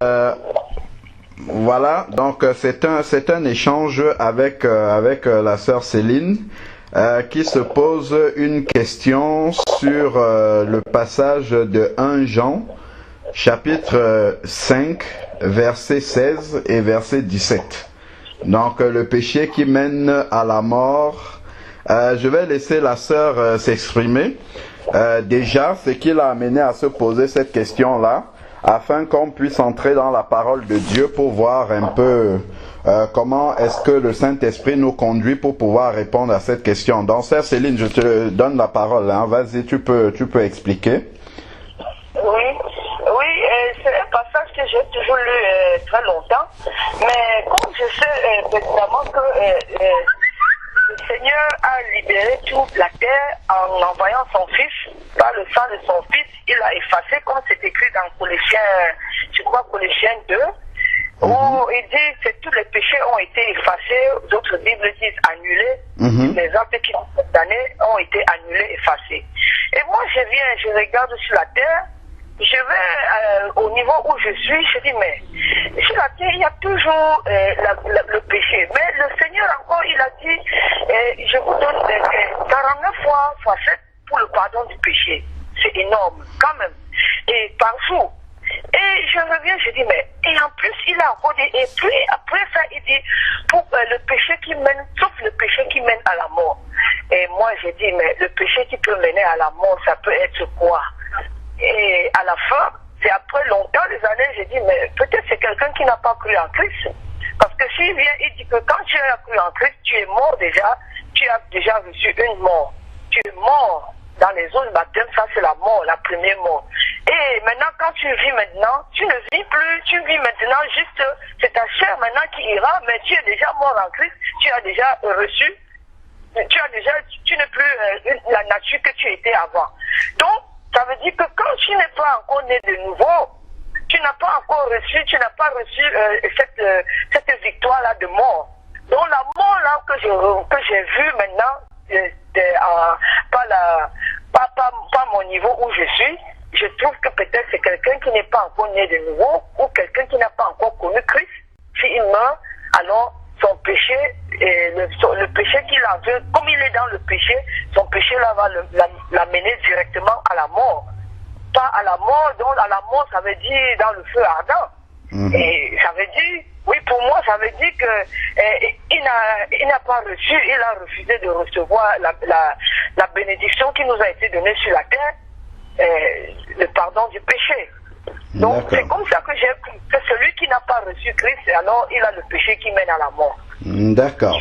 Voilà, donc c'est un échange avec la sœur Céline qui se pose une question sur le passage de 1 Jean, chapitre 5, verset 16 et verset 17. Donc le péché qui mène à la mort. Je vais laisser la sœur s'exprimer. Déjà, ce qui l'a amené à se poser cette question-là, afin qu'on puisse entrer dans la parole de Dieu pour voir un peu comment est-ce que le Saint-Esprit nous conduit pour pouvoir répondre à cette question. Donc, sœur Céline, je te donne la parole. Hein. Vas-y, tu peux expliquer. Oui, c'est un passage que j'ai toujours lu très longtemps, mais comme je sais pertinemment que le Seigneur a libéré toute la terre en envoyant son Fils, par le sang de son Fils, il a effacé, comme c'est écrit dans Colossiens 2, où il dit que tous les péchés ont été effacés, d'autres Bibles disent annulés, les actes qui ont été condamnés ont été annulés, effacés. Et moi je regarde sur la terre, je vais au niveau où je suis, je dis mais sur la terre il y a toujours le péché, mais le Seigneur encore il a dit je vous donne 49 fois x 7 pour le pardon du péché. C'est énorme quand même, et par jour. Et je reviens, je dis mais, et en plus il a encore dit, et puis après ça il dit pour le péché qui mène, sauf le péché qui mène à la mort. Et moi j'ai dit mais le péché qui peut mener à la mort, ça peut être quoi? Et à la fin, c'est après longtemps, des années, j'ai dit, mais peut-être c'est quelqu'un qui n'a pas cru en Christ. Parce que s'il vient, il dit que quand tu as cru en Christ, tu es mort déjà, tu as déjà reçu une mort. Tu es mort dans les eaux de baptême, ça c'est la mort, la première mort. Et maintenant, quand tu vis maintenant, tu ne vis plus, tu vis maintenant juste, c'est ta chair maintenant qui ira, mais tu es déjà mort en Christ, tu as déjà reçu, tu n'es plus la nature que tu étais avant. Donc, ça veut dire que quand tu n'es pas encore né de nouveau, tu n'as pas encore reçu, cette victoire-là de mort. Donc la mort-là que j'ai vue maintenant, pas mon niveau où je suis, je trouve que peut-être c'est quelqu'un qui n'est pas encore né de nouveau ou quelqu'un qui n'a pas encore connu Christ. S'il meurt, alors son péché, le péché qu'il a vu, comme il est dans le péché, son péché là va l'amener directement à la mort. Pas à la mort, donc à la mort ça veut dire dans le feu ardent. Et ça veut dire, oui pour moi ça veut dire que il n'a pas reçu, il a refusé de recevoir la bénédiction qui nous a été donnée sur la terre, le pardon du péché. Donc c'est comme ça que j'ai cru que celui qui n'a pas reçu Christ, alors il a le péché qui mène à la mort. D'accord.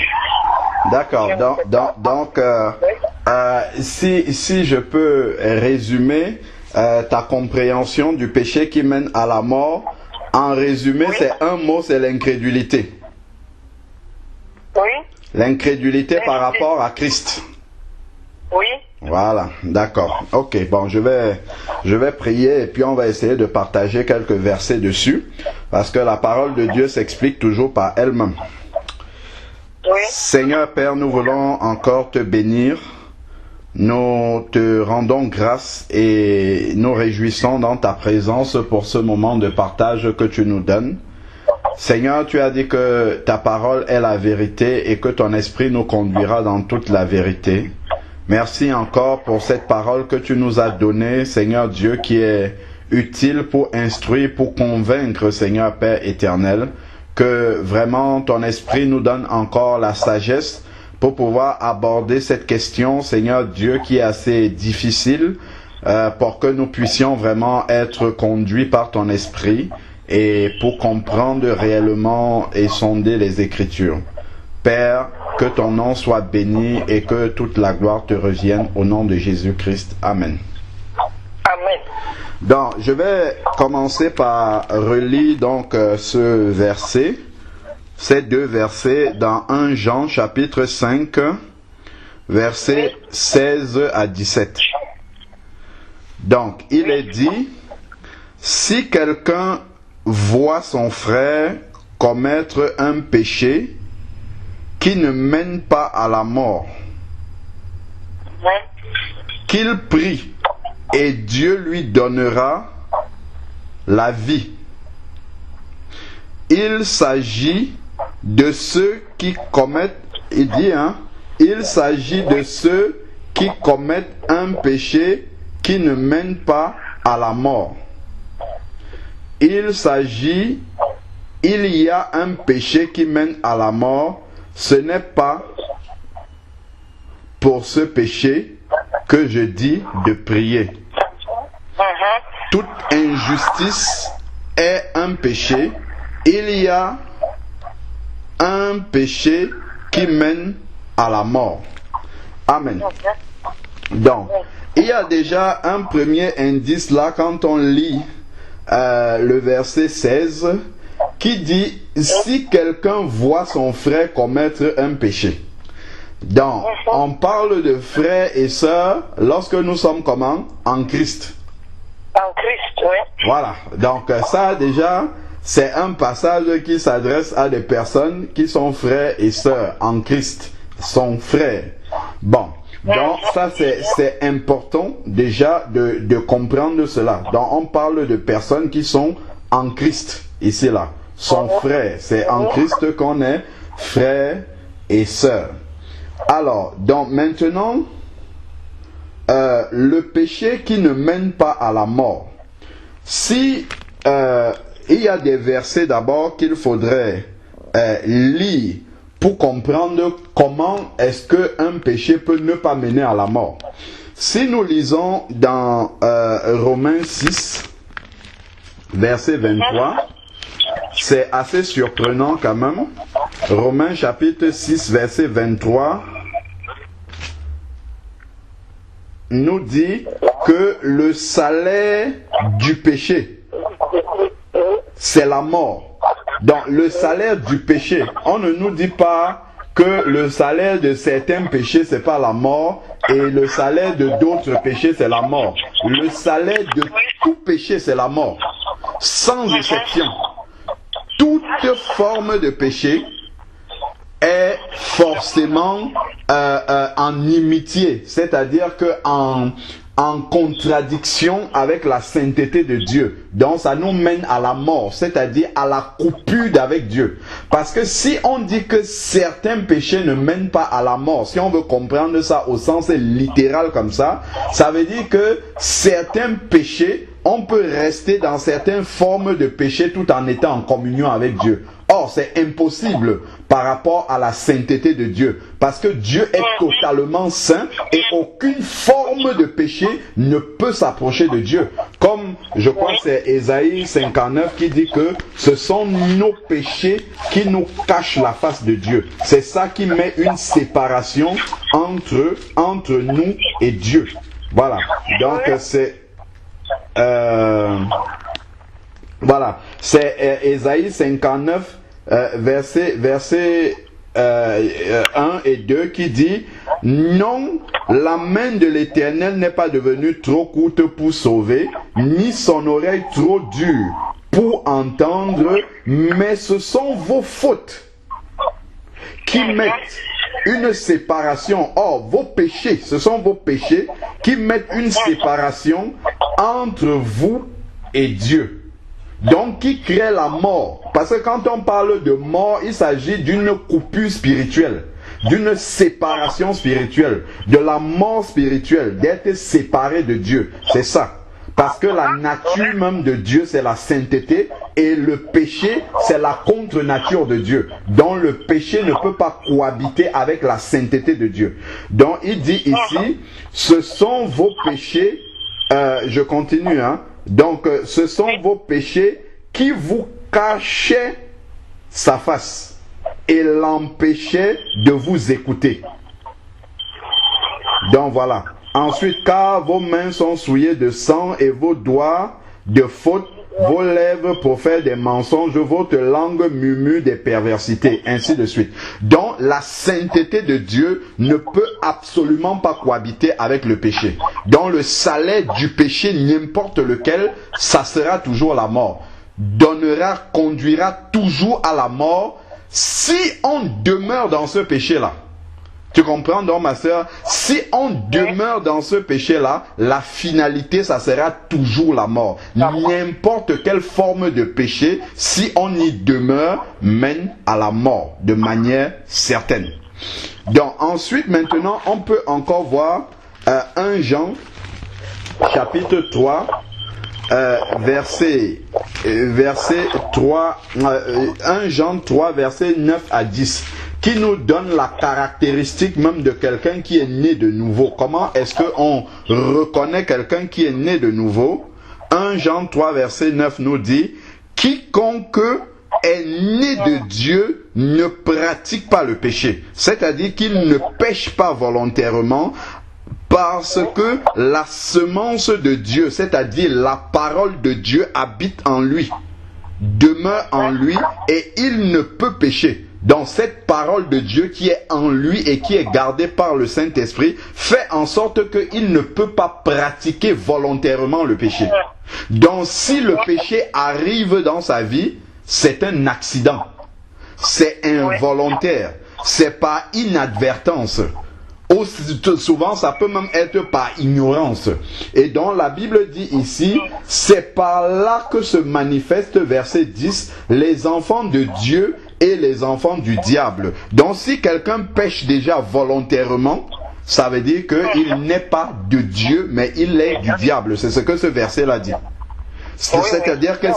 Donc si je peux résumer ta compréhension du péché qui mène à la mort, en résumé, c'est un mot, c'est l'incrédulité. Oui. L'incrédulité par rapport à Christ. Oui. Voilà, d'accord. Ok, bon, je vais prier et puis on va essayer de partager quelques versets dessus, parce que la parole de Dieu s'explique toujours par elle-même. Oui. Seigneur Père, nous voulons encore te bénir. Nous te rendons grâce et nous réjouissons dans ta présence pour ce moment de partage que tu nous donnes. Seigneur, tu as dit que ta parole est la vérité et que ton esprit nous conduira dans toute la vérité. Merci encore pour cette parole que tu nous as donnée, Seigneur Dieu, qui est utile pour instruire, pour convaincre, Seigneur Père éternel, que vraiment ton esprit nous donne encore la sagesse pour pouvoir aborder cette question, Seigneur Dieu, qui est assez difficile, pour que nous puissions vraiment être conduits par ton esprit et pour comprendre réellement et sonder les Écritures. Père, que ton nom soit béni et que toute la gloire te revienne au nom de Jésus-Christ. Amen. Amen. Donc, je vais commencer par relire donc ce verset, ces deux versets dans 1 Jean chapitre 5, versets 16 à 17. Donc, il est dit, si quelqu'un voit son frère commettre un péché qui ne mène pas à la mort, qu'il prie et Dieu lui donnera la vie. il s'agit de ceux qui commettent, il dit, il s'agit de ceux qui commettent un péché qui ne mène pas à la mort. Il y a un péché qui mène à la mort. Ce n'est pas pour ce péché que je dis de prier. Toute injustice est un péché. Il y a un péché qui mène à la mort. Amen. Donc, il y a déjà un premier indice là quand on lit le verset 16 qui dit si quelqu'un voit son frère commettre un péché. Donc, on parle de frères et sœurs lorsque nous sommes comment? En Christ. En Christ, oui. Voilà. Donc, ça déjà, c'est un passage qui s'adresse à des personnes qui sont frères et sœurs en Christ. Sont frères. Bon. Donc, ça, c'est important déjà de comprendre cela. Donc, on parle de personnes qui sont en Christ, ici, là. Sont frères. C'est en Christ qu'on est frères et sœurs. Alors, donc, maintenant, le péché qui ne mène pas à la mort. Si il y a des versets d'abord qu'il faudrait lire pour comprendre comment est-ce qu'un péché peut ne pas mener à la mort. Si nous lisons dans Romains 6, verset 23, c'est assez surprenant quand même. Romains chapitre 6, verset 23, nous dit que le salaire du péché, c'est la mort. Donc, le salaire du péché, on ne nous dit pas que le salaire de certains péchés, c'est pas la mort, et le salaire de d'autres péchés, c'est la mort. Le salaire de tout péché, c'est la mort. Sans exception. Toute forme de péché est forcément en inimitié, c'est-à-dire que en contradiction avec la sainteté de Dieu. Donc ça nous mène à la mort, c'est-à-dire à la coupure avec Dieu. Parce que si on dit que certains péchés ne mènent pas à la mort, si on veut comprendre ça au sens littéral comme ça veut dire que certains péchés, on peut rester dans certaines formes de péché tout en étant en communion avec Dieu. Or, c'est impossible par rapport à la sainteté de Dieu. Parce que Dieu est totalement saint et aucune forme de péché ne peut s'approcher de Dieu. Comme, je crois que c'est Ésaïe 59 qui dit que ce sont nos péchés qui nous cachent la face de Dieu. C'est ça qui met une séparation entre nous et Dieu. Voilà. Donc, c'est... voilà, c'est Ésaïe 59, verset 1 et 2 qui dit « Non, la main de l'Éternel n'est pas devenue trop courte pour sauver, ni son oreille trop dure pour entendre, mais ce sont vos fautes qui mettent une séparation. Or, vos péchés, ce sont vos péchés qui mettent une séparation entre vous et Dieu. Donc, qui crée la mort. Parce que quand on parle de mort, il s'agit d'une coupure spirituelle, d'une séparation spirituelle, de la mort spirituelle, d'être séparé de Dieu. C'est ça. Parce que la nature même de Dieu, c'est la sainteté, et le péché, c'est la contre-nature de Dieu. Donc le péché ne peut pas cohabiter avec la sainteté de Dieu. Donc il dit ici, ce sont vos péchés, je continue, donc ce sont vos péchés qui vous cachaient sa face et l'empêchaient de vous écouter. Donc voilà. Ensuite, car vos mains sont souillées de sang et vos doigts de faute, vos lèvres pour faire des mensonges, votre langue murmure des perversités, ainsi de suite. Donc, la sainteté de Dieu ne peut absolument pas cohabiter avec le péché. Donc, le salaire du péché, n'importe lequel, ça sera toujours la mort. Conduira toujours à la mort si on demeure dans ce péché-là. Tu comprends donc, ma sœur? Si on demeure dans ce péché-là, la finalité, ça sera toujours la mort. N'importe quelle forme de péché, si on y demeure, mène à la mort de manière certaine. Donc, ensuite, maintenant, on peut encore voir 1 Jean, chapitre 3, verset 3, 1 Jean 3, verset 9 à 10. Qui nous donne la caractéristique même de quelqu'un qui est né de nouveau. Comment est-ce qu'on reconnaît quelqu'un qui est né de nouveau? 1 Jean 3, verset 9 nous dit, « Quiconque est né de Dieu ne pratique pas le péché. » C'est-à-dire qu'il ne pêche pas volontairement parce que la semence de Dieu, c'est-à-dire la parole de Dieu habite en lui, demeure en lui et il ne peut pécher. Donc cette parole de Dieu qui est en lui et qui est gardée par le Saint-Esprit fait en sorte qu'il ne peut pas pratiquer volontairement le péché. Donc si le péché arrive dans sa vie, c'est un accident. C'est involontaire. C'est par inadvertance. Aussi, souvent, ça peut même être par ignorance. Et donc, la Bible dit ici, c'est par là que se manifeste, verset 10, les enfants de Dieu et les enfants du diable. Donc, si quelqu'un pêche déjà volontairement, ça veut dire qu'il n'est pas de Dieu, mais il est du diable. C'est ce que ce verset-là dit. C'est-à-dire que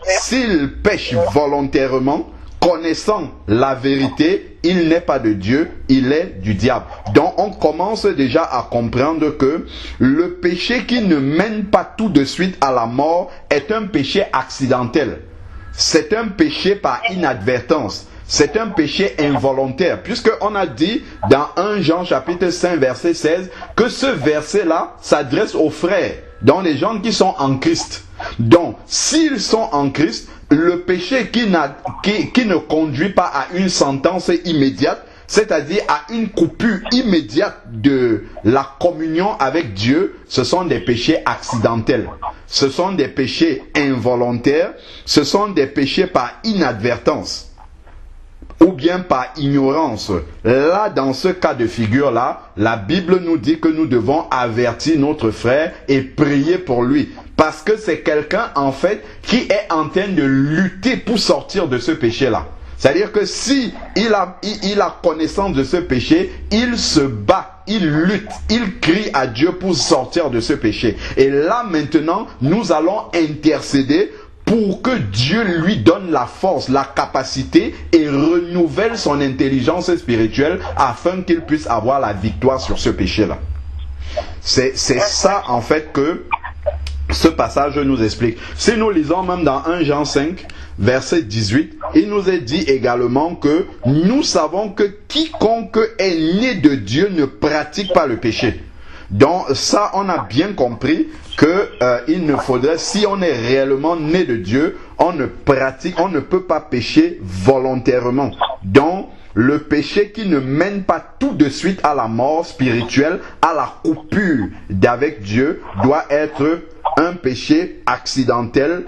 s'il pêche volontairement, connaissant la vérité, il n'est pas de Dieu, il est du diable. Donc on commence déjà à comprendre que le péché qui ne mène pas tout de suite à la mort est un péché accidentel. C'est un péché par inadvertance. C'est un péché involontaire. Puisqu'on a dit dans 1 Jean chapitre 5 verset 16 que ce verset-là s'adresse aux frères, donc les gens qui sont en Christ. Donc s'ils sont en Christ, le péché qui ne conduit pas à une sentence immédiate, c'est-à-dire à une coupure immédiate de la communion avec Dieu, ce sont des péchés accidentels. Ce sont des péchés involontaires, ce sont des péchés par inadvertance ou bien par ignorance. Là, dans ce cas de figure-là, la Bible nous dit que nous devons avertir notre frère et prier pour lui. Parce que c'est quelqu'un, en fait, qui est en train de lutter pour sortir de ce péché-là. C'est-à-dire que si il a connaissance de ce péché, il se bat, il lutte, il crie à Dieu pour sortir de ce péché. Et là, maintenant, nous allons intercéder pour que Dieu lui donne la force, la capacité et renouvelle son intelligence spirituelle afin qu'il puisse avoir la victoire sur ce péché-là. C'est ça, en fait, que ce passage nous explique. Si nous lisons même dans 1 Jean 5, verset 18, il nous est dit également que nous savons que quiconque est né de Dieu ne pratique pas le péché. Donc ça, on a bien compris que il ne faudrait, si on est réellement né de Dieu, on ne peut pas pécher volontairement. Donc le péché qui ne mène pas tout de suite à la mort spirituelle, à la coupure d'avec Dieu, doit être un péché accidentel,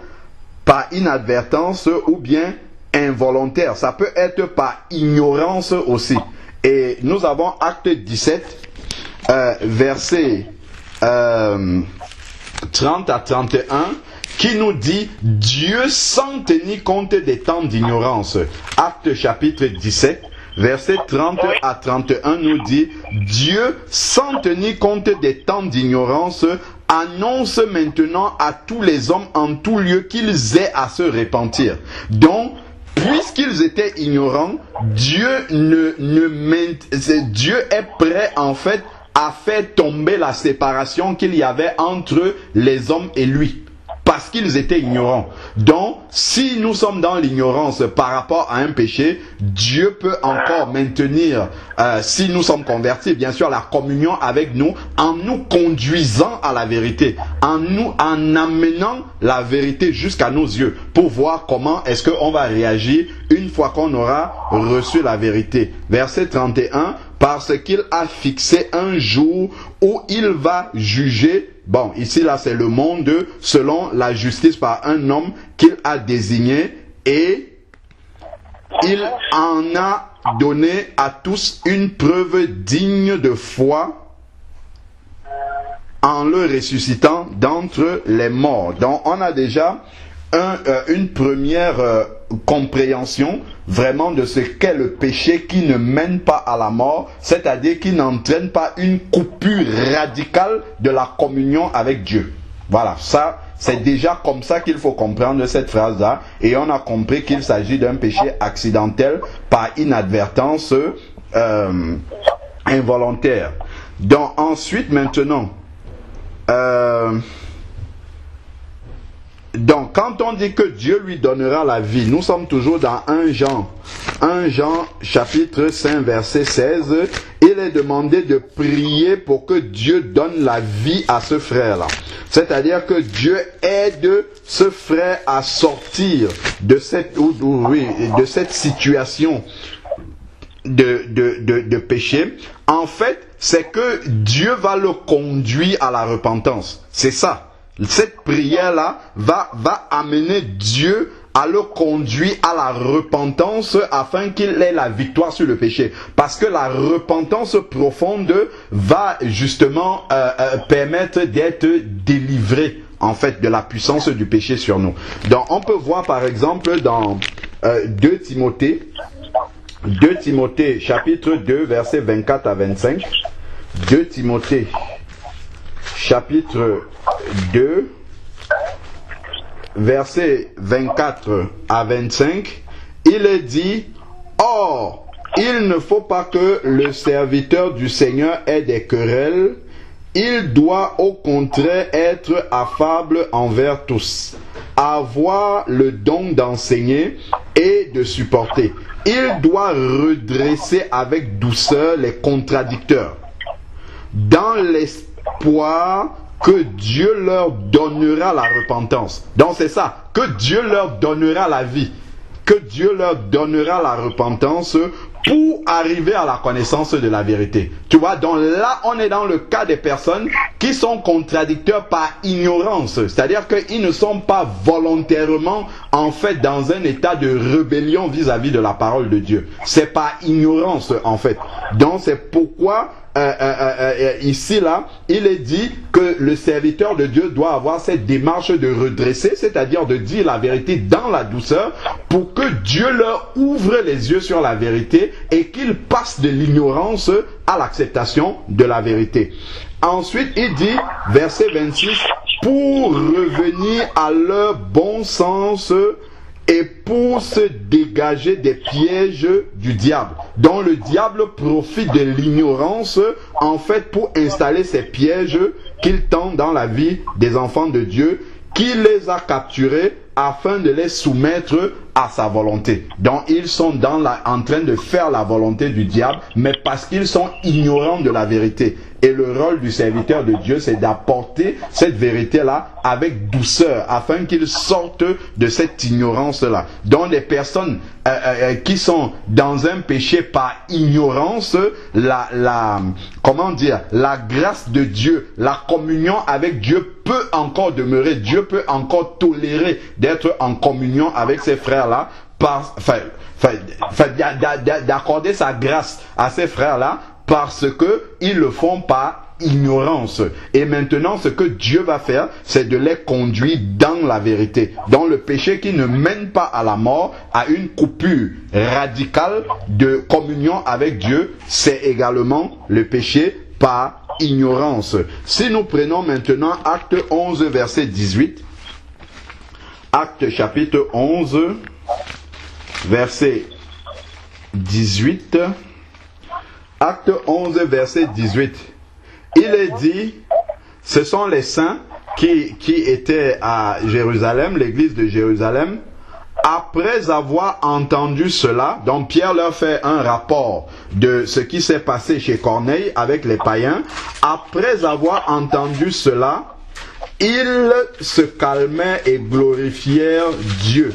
par inadvertance ou bien involontaire. Ça peut être par ignorance aussi. Et nous avons Acte 17, versets 30 à 31, qui nous dit « Dieu sans tenir compte des temps d'ignorance ». Acte chapitre 17, verset 30 à 31 nous dit « Dieu sans tenir compte des temps d'ignorance annonce maintenant à tous les hommes en tout lieu qu'ils aient à se repentir. » Donc, puisqu'ils étaient ignorants, Dieu Dieu est prêt en fait à faire tomber la séparation qu'il y avait entre les hommes et lui. Parce qu'ils étaient ignorants. Donc, si nous sommes dans l'ignorance par rapport à un péché, Dieu peut encore maintenir, si nous sommes convertis, bien sûr, la communion avec nous, en nous conduisant à la vérité, en amenant la vérité jusqu'à nos yeux, pour voir comment est-ce qu'on va réagir une fois qu'on aura reçu la vérité. Verset 31, parce qu'il a fixé un jour où il va juger. Bon, ici, là, c'est le monde selon la justice par un homme qu'il a désigné et il en a donné à tous une preuve digne de foi en le ressuscitant d'entre les morts. Donc on a déjà une première compréhension vraiment de ce qu'est le péché qui ne mène pas à la mort, c'est-à-dire qui n'entraîne pas une coupure radicale de la communion avec Dieu. Voilà, ça c'est déjà comme ça qu'il faut comprendre cette phrase-là, et on a compris qu'il s'agit d'un péché accidentel par inadvertance involontaire. Donc ensuite maintenant, donc quand on dit que Dieu lui donnera la vie, nous sommes toujours dans 1 Jean chapitre 5 verset 16, il est demandé de prier pour que Dieu donne la vie à ce frère-là. C'est-à-dire que Dieu aide ce frère à sortir de cette situation de péché. En fait, c'est que Dieu va le conduire à la repentance. C'est ça. Cette prière-là va amener Dieu à le conduire à la repentance afin qu'il ait la victoire sur le péché. Parce que la repentance profonde va justement permettre d'être délivré en fait de la puissance du péché sur nous. Donc on peut voir par exemple dans 2 Timothée chapitre 2 versets 24 à 25. 2 Timothée chapitre 2 versets 24 à 25, il est dit: or, il ne faut pas que le serviteur du Seigneur ait des querelles, il doit au contraire être affable envers tous, avoir le don d'enseigner et de supporter. Il doit redresser avec douceur les contradicteurs, dans l'espoir que Dieu leur donnera la repentance. Donc c'est ça, que Dieu leur donnera la vie, que Dieu leur donnera la repentance pour arriver à la connaissance de la vérité. Tu vois, donc là on est dans le cas des personnes qui sont contradicteurs par ignorance, c'est-à-dire qu'ils ne sont pas volontairement en fait dans un état de rébellion vis-à-vis de la parole de Dieu. C'est par ignorance en fait. Donc c'est pourquoi ici là, il est dit que le serviteur de Dieu doit avoir cette démarche de redresser, c'est-à-dire de dire la vérité dans la douceur, pour que Dieu leur ouvre les yeux sur la vérité et qu'ils passent de l'ignorance à l'acceptation de la vérité. Ensuite, il dit, verset 26, pour revenir à leur bon sens et pour se dégager des pièges du diable. Donc le diable profite de l'ignorance en fait pour installer ces pièges qu'il tend dans la vie des enfants de Dieu, qui les a capturés afin de les soumettre à sa volonté. Donc ils sont en train de faire la volonté du diable, mais parce qu'ils sont ignorants de la vérité. Et le rôle du serviteur de Dieu, c'est d'apporter cette vérité-là avec douceur, afin qu'ils sortent de cette ignorance-là. Donc les personnes qui sont dans un péché par ignorance, comment dire, la grâce de Dieu, la communion avec Dieu peut encore demeurer. Dieu peut encore tolérer d'être en communion avec ses frères-là, d'accorder sa grâce à ces frères-là, parce que ils le font par ignorance. Et maintenant, ce que Dieu va faire, c'est de les conduire dans la vérité. Dans le péché qui ne mène pas à la mort, à une coupure radicale de communion avec Dieu, c'est également le péché par ignorance. Si nous prenons maintenant Acte 11, verset 18, Acte chapitre 11, verset 18, Acte 11, verset 18. Il est dit, ce sont les saints qui étaient à Jérusalem, l'église de Jérusalem. Après avoir entendu cela, donc Pierre leur fait un rapport de ce qui s'est passé chez Corneille avec les païens. Après avoir entendu cela, ils se calmaient et glorifièrent Dieu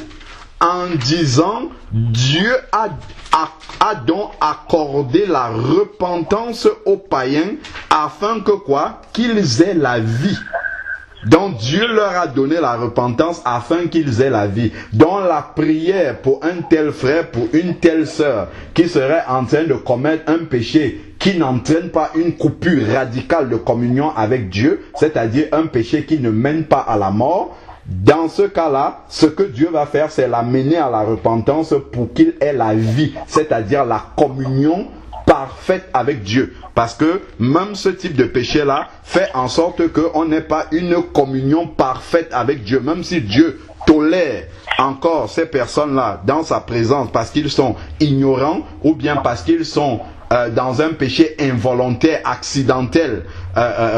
en disant: Dieu a donc accordé la repentance aux païens afin que quoi? Qu'ils aient la vie. dont Dieu leur a donné la repentance afin qu'ils aient la vie, dont la prière pour un tel frère, pour une telle sœur, qui serait en train de commettre un péché qui n'entraîne pas une coupure radicale de communion avec Dieu, c'est-à-dire un péché qui ne mène pas à la mort. Dans ce cas-là, ce que Dieu va faire, c'est l'amener à la repentance pour qu'il ait la vie, c'est-à-dire la communion parfaite avec Dieu. Parce que même ce type de péché-là fait en sorte qu'on n'ait pas une communion parfaite avec Dieu. Même si Dieu tolère encore ces personnes-là dans sa présence parce qu'ils sont ignorants ou bien parce qu'ils sont dans un péché involontaire, accidentel,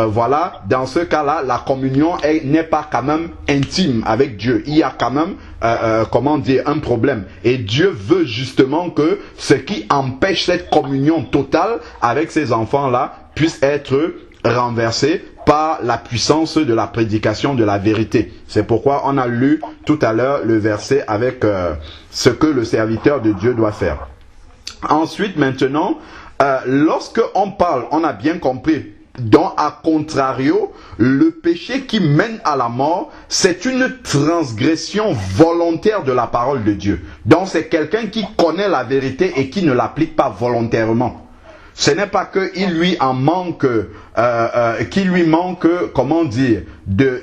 voilà, dans ce cas-là, la communion n'est pas quand même intime avec Dieu. Il y a quand même, comment dire, un problème. Et Dieu veut justement que ce qui empêche cette communion totale avec ces enfants-là puisse être renversé par la puissance de la prédication de la vérité. C'est pourquoi on a lu tout à l'heure le verset avec ce que le serviteur de Dieu doit faire. Ensuite, maintenant, lorsque on parle, on a bien compris, donc à contrario, le péché qui mène à la mort, c'est une transgression volontaire de la parole de Dieu. Donc c'est quelqu'un qui connaît la vérité et qui ne l'applique pas volontairement. Ce n'est pas qu'il lui en manque, qu'il lui manque, comment dire, de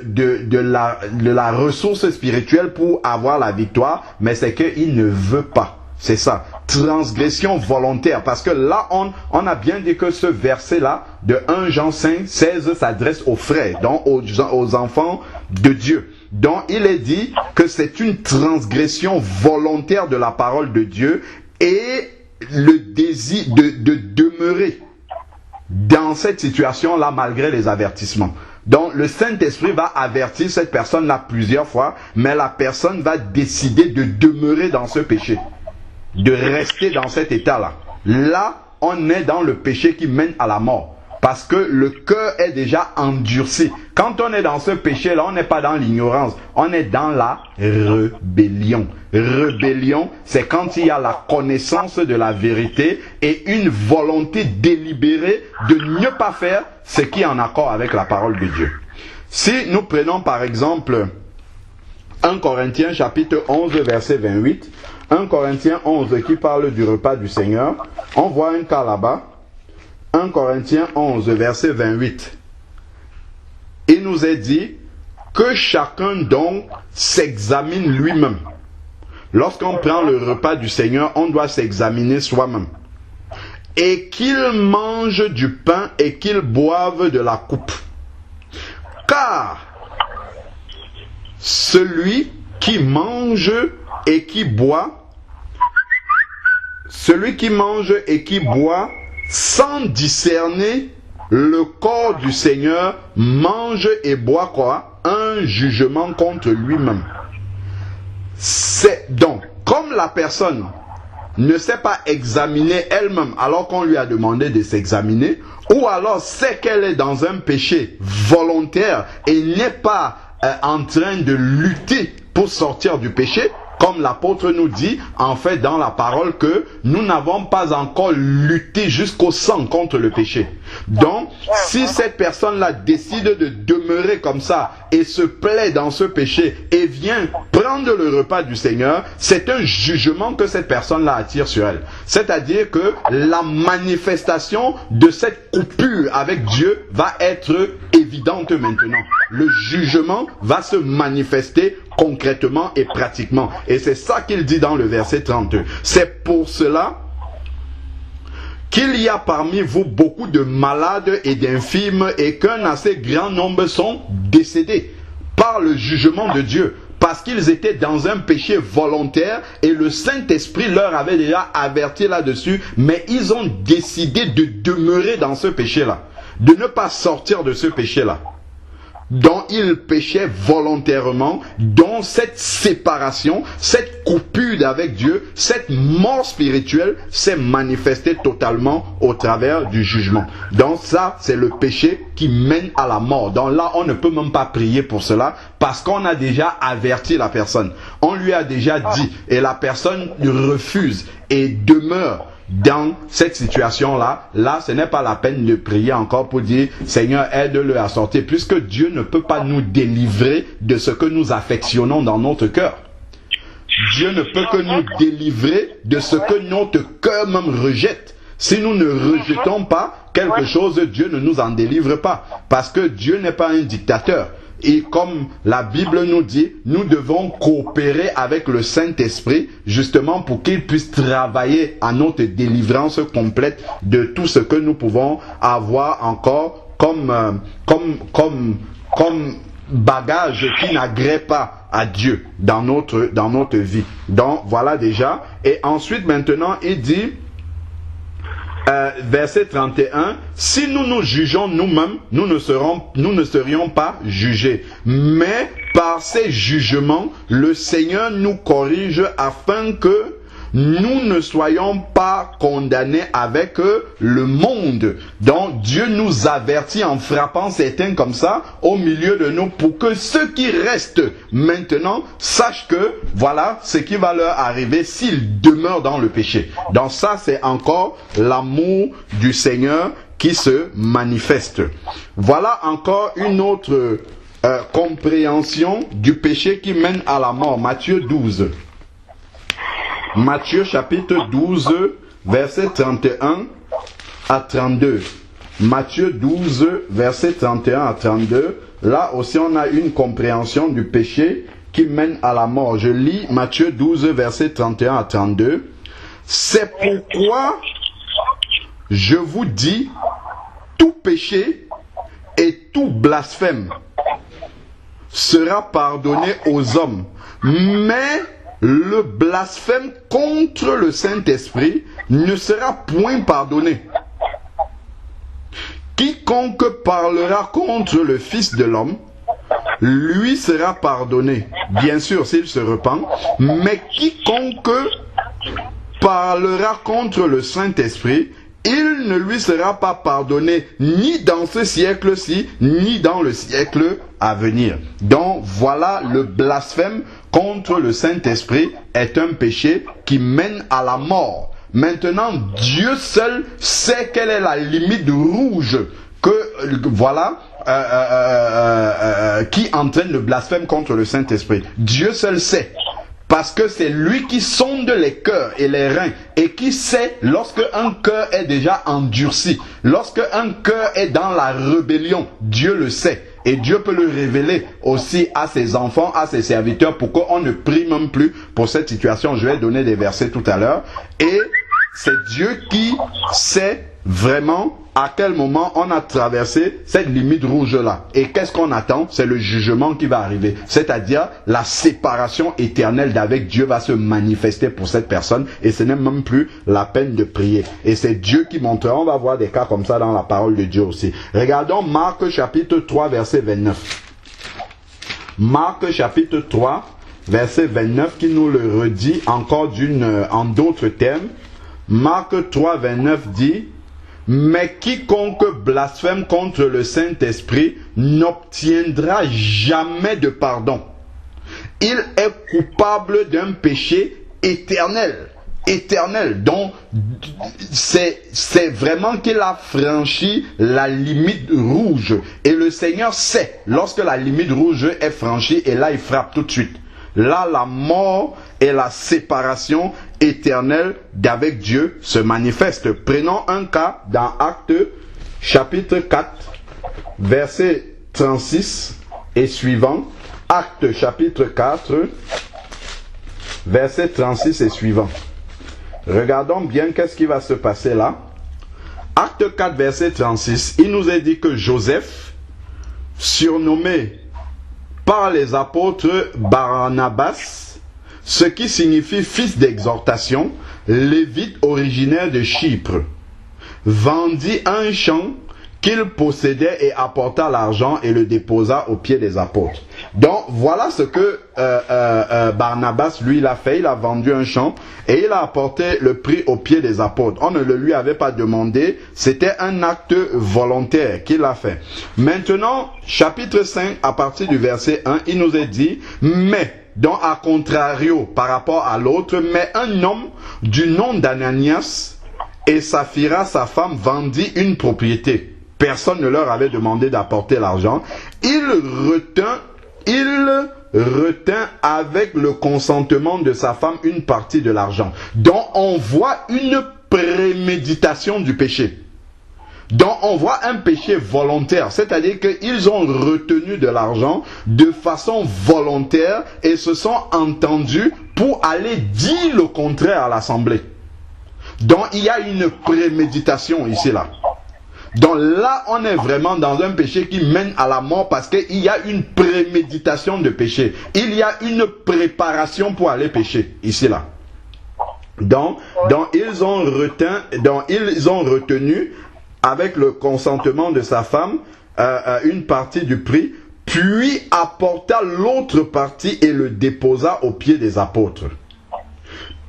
la ressource spirituelle pour avoir la victoire, mais c'est qu'il ne veut pas. C'est ça, transgression volontaire. Parce que là, on a bien dit que ce verset-là, de 1 Jean 5, 16, s'adresse aux frères, donc aux enfants de Dieu. Donc il est dit que c'est une transgression volontaire de la parole de Dieu et le désir de demeurer dans cette situation-là malgré les avertissements. Donc le Saint-Esprit va avertir cette personne-là plusieurs fois, mais la personne va décider de demeurer dans ce péché, de rester dans cet état-là. Là, on est dans le péché qui mène à la mort. Parce que le cœur est déjà endurci. Quand on est dans ce péché-là, on n'est pas dans l'ignorance. On est dans la rébellion. Rébellion, c'est quand il y a la connaissance de la vérité et une volonté délibérée de ne pas faire ce qui est en accord avec la parole de Dieu. Si nous prenons par exemple 1 Corinthiens chapitre 11 verset 28, 1 Corinthiens 11 qui parle du repas du Seigneur, on voit un cas là-bas. 1 Corinthiens 11 verset 28. Il nous est dit que chacun donc s'examine lui-même. Lorsqu'on prend le repas du Seigneur, on doit s'examiner soi-même. Et qu'il mange du pain et qu'il boive de la coupe. Car celui qui mange et qui boit, sans discerner le corps du Seigneur, mange et boit quoi? Un jugement contre lui-même. C'est donc, comme la personne ne s'est pas examiner elle-même alors qu'on lui a demandé de s'examiner, ou alors sait qu'elle est dans un péché volontaire et n'est pas en train de lutter pour sortir du péché, comme l'apôtre nous dit, en fait, dans la parole, que nous n'avons pas encore lutté jusqu'au sang contre le péché. Donc, si cette personne-là décide de demeurer comme ça et se plaît dans ce péché et vient prendre le repas du Seigneur, c'est un jugement que cette personne-là attire sur elle. C'est-à-dire que la manifestation de cette coupure avec Dieu va être évidente maintenant. Le jugement va se manifester concrètement et pratiquement. Et c'est ça qu'il dit dans le verset 32. C'est pour cela qu'il y a parmi vous beaucoup de malades et d'infirmes et qu'un assez grand nombre sont décédés par le jugement de Dieu. Parce qu'ils étaient dans un péché volontaire et le Saint-Esprit leur avait déjà averti là-dessus, mais ils ont décidé de demeurer dans ce péché-là, de ne pas sortir de ce péché-là, dont ils péchaient volontairement, dont cette séparation, cette coupure avec Dieu, cette mort spirituelle s'est manifestée totalement au travers du jugement. Donc ça, c'est le péché qui mène à la mort. Donc là, on ne peut même pas prier pour cela parce qu'on a déjà averti la personne. On lui a déjà dit et la personne refuse et demeure dans cette situation-là, là, ce n'est pas la peine de prier encore pour dire, Seigneur, aide-le à sortir, puisque Dieu ne peut pas nous délivrer de ce que nous affectionnons dans notre cœur. Dieu ne peut que nous délivrer de ce que notre cœur même rejette. Si nous ne rejetons pas quelque chose, Dieu ne nous en délivre pas. Parce que Dieu n'est pas un dictateur. Et comme la Bible nous dit, nous devons coopérer avec le Saint-Esprit justement pour qu'il puisse travailler à notre délivrance complète de tout ce que nous pouvons avoir encore comme bagage qui n'agrée pas à Dieu dans notre vie. Donc voilà déjà. Et ensuite maintenant il dit verset 31, si nous nous jugeons nous-mêmes, nous ne serions pas jugés. Mais par ces jugements, le Seigneur nous corrige afin que nous ne soyons pas condamnés avec le monde. Donc Dieu nous avertit en frappant certains comme ça au milieu de nous pour que ceux qui restent maintenant sachent que voilà ce qui va leur arriver s'ils demeurent dans le péché. Donc ça c'est encore l'amour du Seigneur qui se manifeste. Voilà encore une autre compréhension du péché qui mène à la mort. Matthieu 12. Matthieu chapitre 12, verset 31 à 32. Matthieu 12, verset 31 à 32. Là aussi, on a une compréhension du péché qui mène à la mort. Je lis Matthieu 12, verset 31 à 32. C'est pourquoi je vous dis, tout péché et tout blasphème sera pardonné aux hommes, mais le blasphème contre le Saint-Esprit ne sera point pardonné. Quiconque parlera contre le Fils de l'homme, lui sera pardonné, bien sûr s'il se repent, mais quiconque parlera contre le Saint-Esprit, il ne lui sera pas pardonné ni dans ce siècle-ci, ni dans le siècle à venir. Donc voilà, le blasphème contre le Saint-Esprit est un péché qui mène à la mort. Maintenant, Dieu seul sait quelle est la limite rouge qui entraîne le blasphème contre le Saint-Esprit. Dieu seul sait. Parce que c'est lui qui sonde les cœurs et les reins et qui sait lorsque un cœur est déjà endurci, lorsque un cœur est dans la rébellion, Dieu le sait. Et Dieu peut le révéler aussi à ses enfants, à ses serviteurs, pour qu'on ne prie même plus pour cette situation. Je vais donner des versets tout à l'heure. Et c'est Dieu qui sait vraiment à quel moment on a traversé cette limite rouge-là. Et qu'est-ce qu'on attend? C'est le jugement qui va arriver. C'est-à-dire la séparation éternelle d'avec Dieu va se manifester pour cette personne. Et ce n'est même plus la peine de prier. Et c'est Dieu qui montrera. On va voir des cas comme ça dans la parole de Dieu aussi. Regardons Marc chapitre 3 verset 29. Marc chapitre 3 verset 29 qui nous le redit encore en d'autres termes. Marc 3 29 dit: mais quiconque blasphème contre le Saint-Esprit n'obtiendra jamais de pardon. Il est coupable d'un péché éternel. Éternel. Donc, c'est vraiment qu'il a franchi la limite rouge. Et le Seigneur sait, lorsque la limite rouge est franchie, et là il frappe tout de suite. Là, la mort et la séparation éternelle d'avec Dieu se manifestent. Prenons un cas dans Actes chapitre 4, verset 36 et suivant. Actes chapitre 4, verset 36 et suivant. Regardons bien qu'est-ce qui va se passer là. Acte 4, verset 36, il nous est dit que Joseph, surnommé par les apôtres Barnabas, ce qui signifie fils d'exhortation, lévite originaire de Chypre, vendit un champ qu'il possédait et apporta l'argent et le déposa aux pieds des apôtres. Donc voilà ce que Barnabas lui l'a fait. Il a vendu un champ et il a apporté le prix aux pieds des apôtres. On ne le lui avait pas demandé, c'était un acte volontaire qu'il a fait. Maintenant, chapitre 5, à partir du verset 1, il nous est dit: mais, donc à contrario par rapport à l'autre, mais un homme du nom d'Ananias Et Saphira, sa femme, vendit une propriété. Personne ne leur avait demandé d'apporter l'argent. Il retint avec le consentement de sa femme une partie de l'argent. Donc on voit une préméditation du péché. Donc on voit un péché volontaire, c'est-à-dire qu'ils ont retenu de l'argent de façon volontaire et se sont entendus pour aller dire le contraire à l'assemblée. Donc il y a une préméditation ici là. Donc là on est vraiment dans un péché qui mène à la mort parce qu'il y a une préméditation de péché. Il y a une préparation pour aller pécher ici là. Donc ils ont retenu avec le consentement de sa femme, une partie du prix, puis apporta l'autre partie et le déposa aux pieds des apôtres.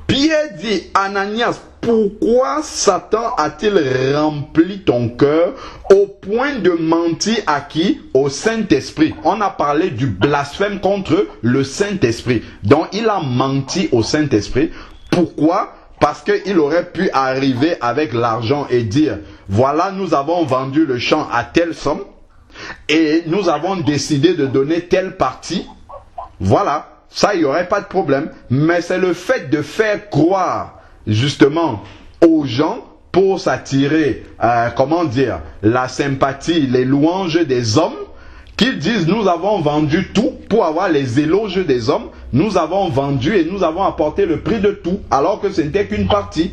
Pierre dit, Ananias, pourquoi Satan a-t-il rempli ton cœur au point de mentir à qui? Au Saint-Esprit. On a parlé du blasphème contre le Saint-Esprit. Donc il a menti au Saint-Esprit. Pourquoi? Parce qu'il aurait pu arriver avec l'argent et dire, voilà, nous avons vendu le champ à telle somme et nous avons décidé de donner telle partie. Voilà, ça, il n'y aurait pas de problème. Mais c'est le fait de faire croire, justement, aux gens pour s'attirer, la sympathie, les louanges des hommes, qu'ils disent, nous avons vendu tout pour avoir les éloges des hommes. Nous avons vendu et nous avons apporté le prix de tout, alors que ce n'était qu'une partie.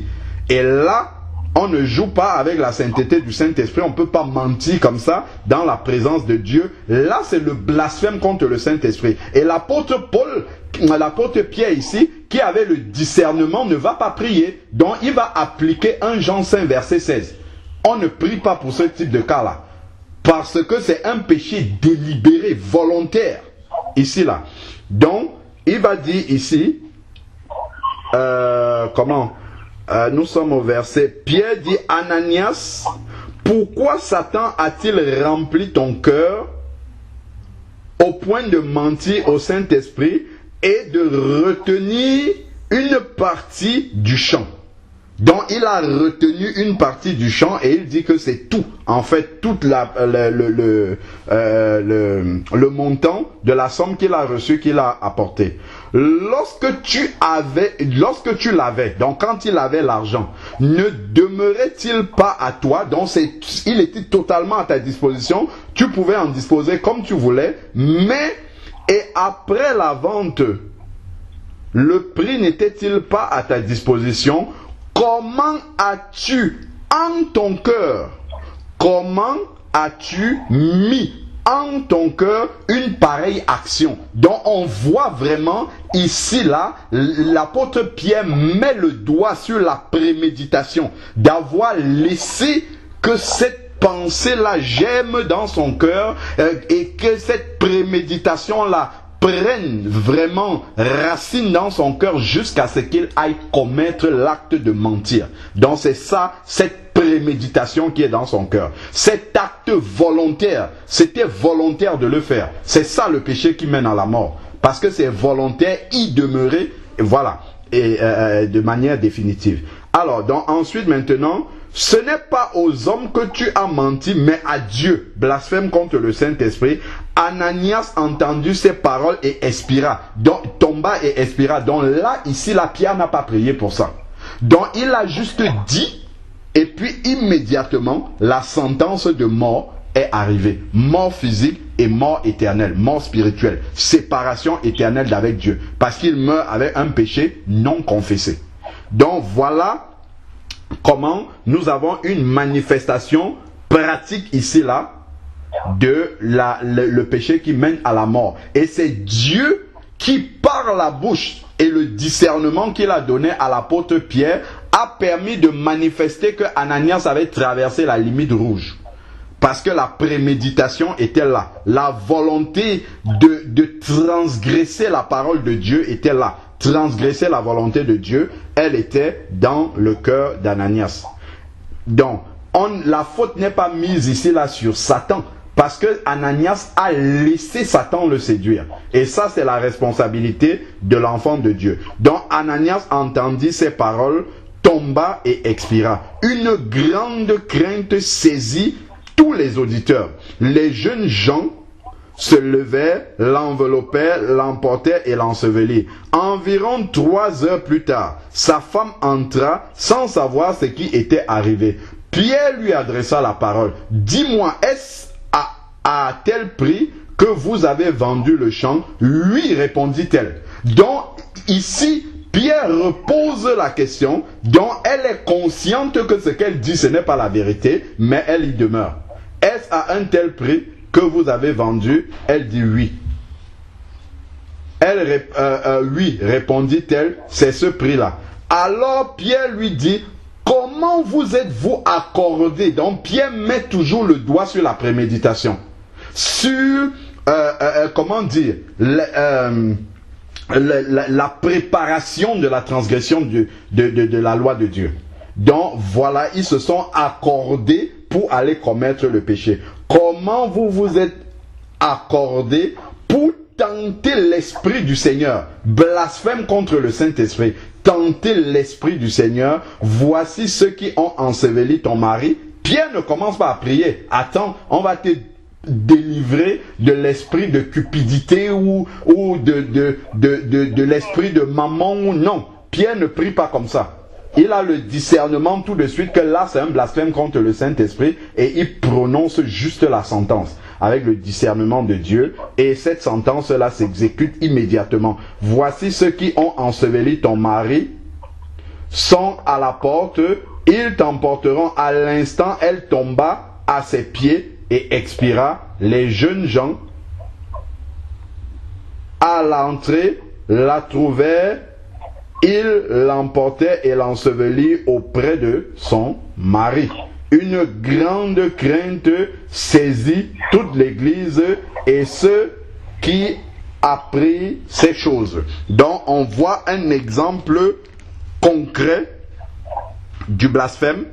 Et là, on ne joue pas avec la sainteté du Saint-Esprit. On ne peut pas mentir comme ça dans la présence de Dieu. Là, c'est le blasphème contre le Saint-Esprit. Et l'apôtre Pierre ici, qui avait le discernement, ne va pas prier. Donc, il va appliquer 1 Jean 5, verset 16. On ne prie pas pour ce type de cas-là. Parce que c'est un péché délibéré, volontaire. Ici, là. Donc, il va dire ici, nous sommes au verset, Pierre dit, Ananias, pourquoi Satan a-t-il rempli ton cœur au point de mentir au Saint-Esprit et de retenir une partie du champ? Donc il a retenu une partie du champ et il dit que c'est tout. En fait, tout le montant de la somme qu'il a reçue, qu'il a apporté. Lorsque tu l'avais, donc quand il avait l'argent, ne demeurait-il pas à toi? Donc il était totalement à ta disposition. Tu pouvais en disposer comme tu voulais, mais et après la vente, le prix n'était-il pas à ta disposition? Comment as-tu en ton cœur, comment as-tu mis en ton cœur une pareille action? Donc on voit vraiment ici là, l'apôtre Pierre met le doigt sur la préméditation, d'avoir laissé que cette pensée-là germe dans son cœur et que cette préméditation-là prenne vraiment racine dans son cœur jusqu'à ce qu'il aille commettre l'acte de mentir. Donc c'est ça, cette préméditation qui est dans son cœur. Cet acte volontaire, c'était volontaire de le faire. C'est ça le péché qui mène à la mort. Parce que c'est volontaire, y demeurer, et voilà, et de manière définitive. Alors, donc ensuite maintenant, ce n'est pas aux hommes que tu as menti, mais à Dieu. Blasphème contre le Saint-Esprit. Ananias entendit ces paroles et expira. Donc, tomba et expira. Donc là, ici, la Pierre n'a pas prié pour ça. Donc, il a juste dit, et puis immédiatement, la sentence de mort est arrivée. Mort physique et mort éternelle, mort spirituelle. Séparation éternelle d'avec Dieu. Parce qu'il meurt avec un péché non confessé. Donc, voilà comment nous avons une manifestation pratique ici là de le péché qui mène à la mort. Et c'est Dieu qui, par la bouche et le discernement qu'il a donné à l'apôtre Pierre, a permis de manifester que Ananias avait traversé la limite rouge. Parce que la préméditation était là. La volonté de transgresser la parole de Dieu était là. Transgresser la volonté de Dieu, elle était dans le cœur d'Ananias. Donc, la faute n'est pas mise ici là sur Satan, parce que Ananias a laissé Satan le séduire. Et ça, c'est la responsabilité de l'enfant de Dieu. Donc, Ananias entendit ces paroles, tomba et expira. Une grande crainte saisit tous les auditeurs. Les jeunes gens se levèrent, l'enveloppaient, l'emportèrent et l'ensevelirent. Environ 3 heures plus tard, sa femme entra sans savoir ce qui était arrivé. Pierre lui adressa la parole. « Dis-moi, est-ce à tel prix que vous avez vendu le champ ?» Oui, répondit-elle. Donc, ici, Pierre repose la question, dont elle est consciente que ce qu'elle dit, ce n'est pas la vérité, mais elle y demeure. Est-ce à un tel prix que vous avez vendu? Elle dit oui. Oui, répondit-elle, c'est ce prix-là. Alors Pierre lui dit, comment vous êtes-vous accordé? Donc Pierre met toujours le doigt sur la préméditation. Sur, comment dire, la préparation de la transgression de la loi de Dieu. Donc voilà, ils se sont accordés pour aller commettre le péché. Comment vous vous êtes accordés pour tenter l'Esprit du Seigneur? Blasphème contre le Saint-Esprit. Tenter l'Esprit du Seigneur. Voici ceux qui ont enseveli ton mari. Pierre ne commence pas à prier. Attends, on va te délivrer de l'esprit de cupidité ou de l'esprit de maman. Non, Pierre ne prie pas comme ça. Il a le discernement tout de suite que là c'est un blasphème contre le Saint-Esprit et il prononce juste la sentence avec le discernement de Dieu et cette sentence-là s'exécute immédiatement. Voici ceux qui ont enseveli ton mari sont à la porte, ils t'emporteront. À l'instant, elle tomba à ses pieds et expira. Les jeunes gens à l'entrée la trouvèrent. Il l'emportait et l'ensevelit auprès de son mari. Une grande crainte saisit toute l'Église et ceux qui apprirent ces choses. Donc on voit un exemple concret du blasphème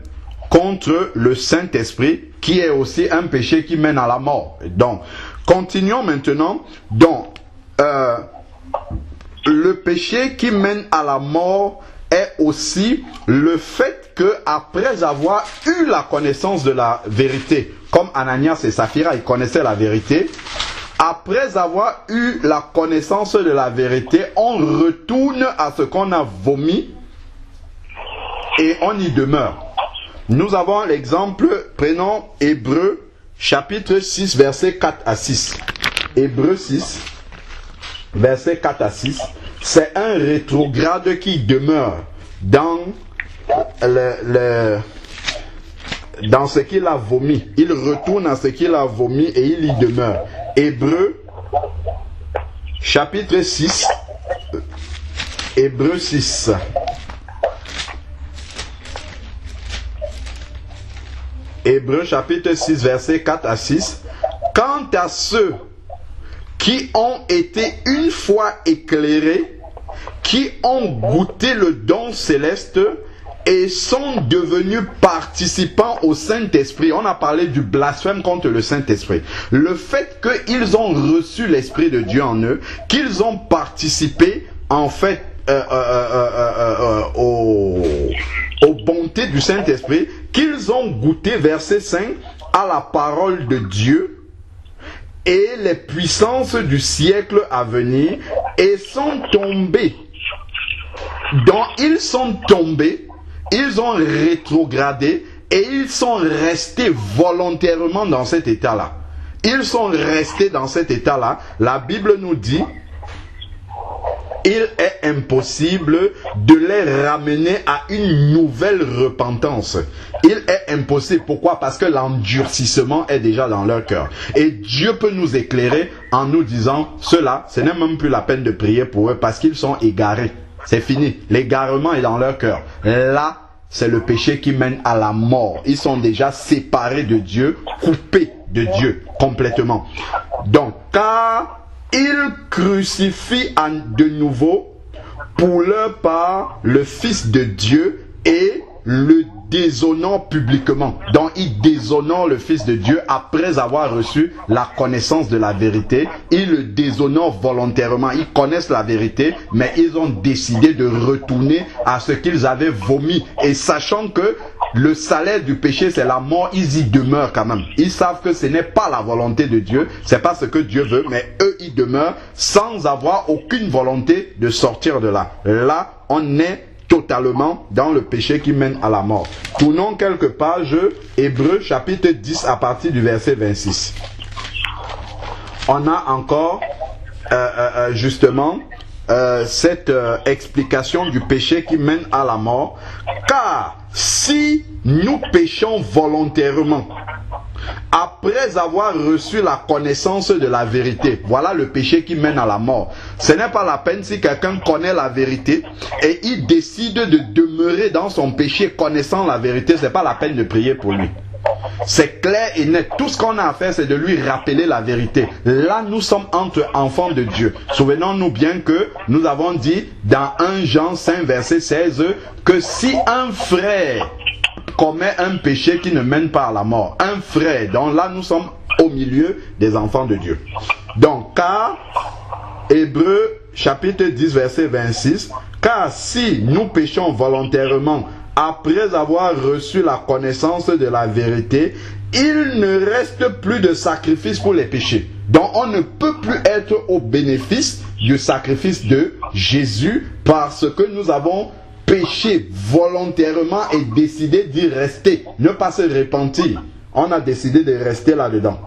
contre le Saint-Esprit qui est aussi un péché qui mène à la mort. Donc continuons maintenant. Donc le péché qui mène à la mort est aussi le fait que après avoir eu la connaissance de la vérité, comme Ananias et Saphira, ils connaissaient la vérité, après avoir eu la connaissance de la vérité, on retourne à ce qu'on a vomi et on y demeure. Nous avons l'exemple, prenons Hébreux chapitre 6 versets 4 à 6. Hébreux 6 versets 4 à 6. C'est un rétrograde qui demeure dans dans ce qu'il a vomi. Il retourne à ce qu'il a vomi et il y demeure. Hébreux chapitre 6. Hébreux 6. Hébreux chapitre 6 versets 4 à 6. Quant à ceux qui ont été une fois éclairés, qui ont goûté le don céleste et sont devenus participants au Saint-Esprit. On a parlé du blasphème contre le Saint-Esprit. Le fait qu'ils ont reçu l'Esprit de Dieu en eux, qu'ils ont participé en fait aux bontés du Saint-Esprit, qu'ils ont goûté, verset 5, à la parole de Dieu et les puissances du siècle à venir, et sont tombés. Donc ils sont tombés, ils ont rétrogradé, et ils sont restés volontairement dans cet état-là. Ils sont restés dans cet état-là. La Bible nous dit, il est impossible de les ramener à une nouvelle repentance. Il est impossible. Pourquoi? Parce que l'endurcissement est déjà dans leur cœur. Et Dieu peut nous éclairer en nous disant, cela, ce n'est même plus la peine de prier pour eux parce qu'ils sont égarés. C'est fini. L'égarement est dans leur cœur. Là, c'est le péché qui mène à la mort. Ils sont déjà séparés de Dieu, coupés de Dieu complètement. Donc, car ils crucifient de nouveau pour leur part le Fils de Dieu et le déshonore publiquement. Donc ils déshonorent le Fils de Dieu après avoir reçu la connaissance de la vérité. Ils le déshonorent volontairement. Ils connaissent la vérité, mais ils ont décidé de retourner à ce qu'ils avaient vomi. Et sachant que le salaire du péché c'est la mort, ils y demeurent quand même. Ils savent que ce n'est pas la volonté de Dieu, c'est pas ce que Dieu veut, mais eux ils demeurent sans avoir aucune volonté de sortir de là. Là, on est totalement dans le péché qui mène à la mort. Tournons quelques pages, Hébreux chapitre 10 à partir du verset 26. On a encore justement cette explication du péché qui mène à la mort. Car si nous péchons volontairement, après avoir reçu la connaissance de la vérité, voilà le péché qui mène à la mort. Ce n'est pas la peine si quelqu'un connaît la vérité et il décide de demeurer dans son péché connaissant la vérité, ce n'est pas la peine de prier pour lui. C'est clair et net. Tout ce qu'on a à faire, c'est de lui rappeler la vérité. Là, nous sommes entre enfants de Dieu. Souvenons-nous bien que nous avons dit dans 1 Jean 5, verset 16, que si un frère commet un péché qui ne mène pas à la mort, un frère, donc là, nous sommes au milieu des enfants de Dieu. Donc, car, Hébreux chapitre 10, verset 26, car si nous péchons volontairement, après avoir reçu la connaissance de la vérité, il ne reste plus de sacrifice pour les péchés. Donc on ne peut plus être au bénéfice du sacrifice de Jésus parce que nous avons péché volontairement et décidé d'y rester. Ne pas se repentir. On a décidé de rester là-dedans.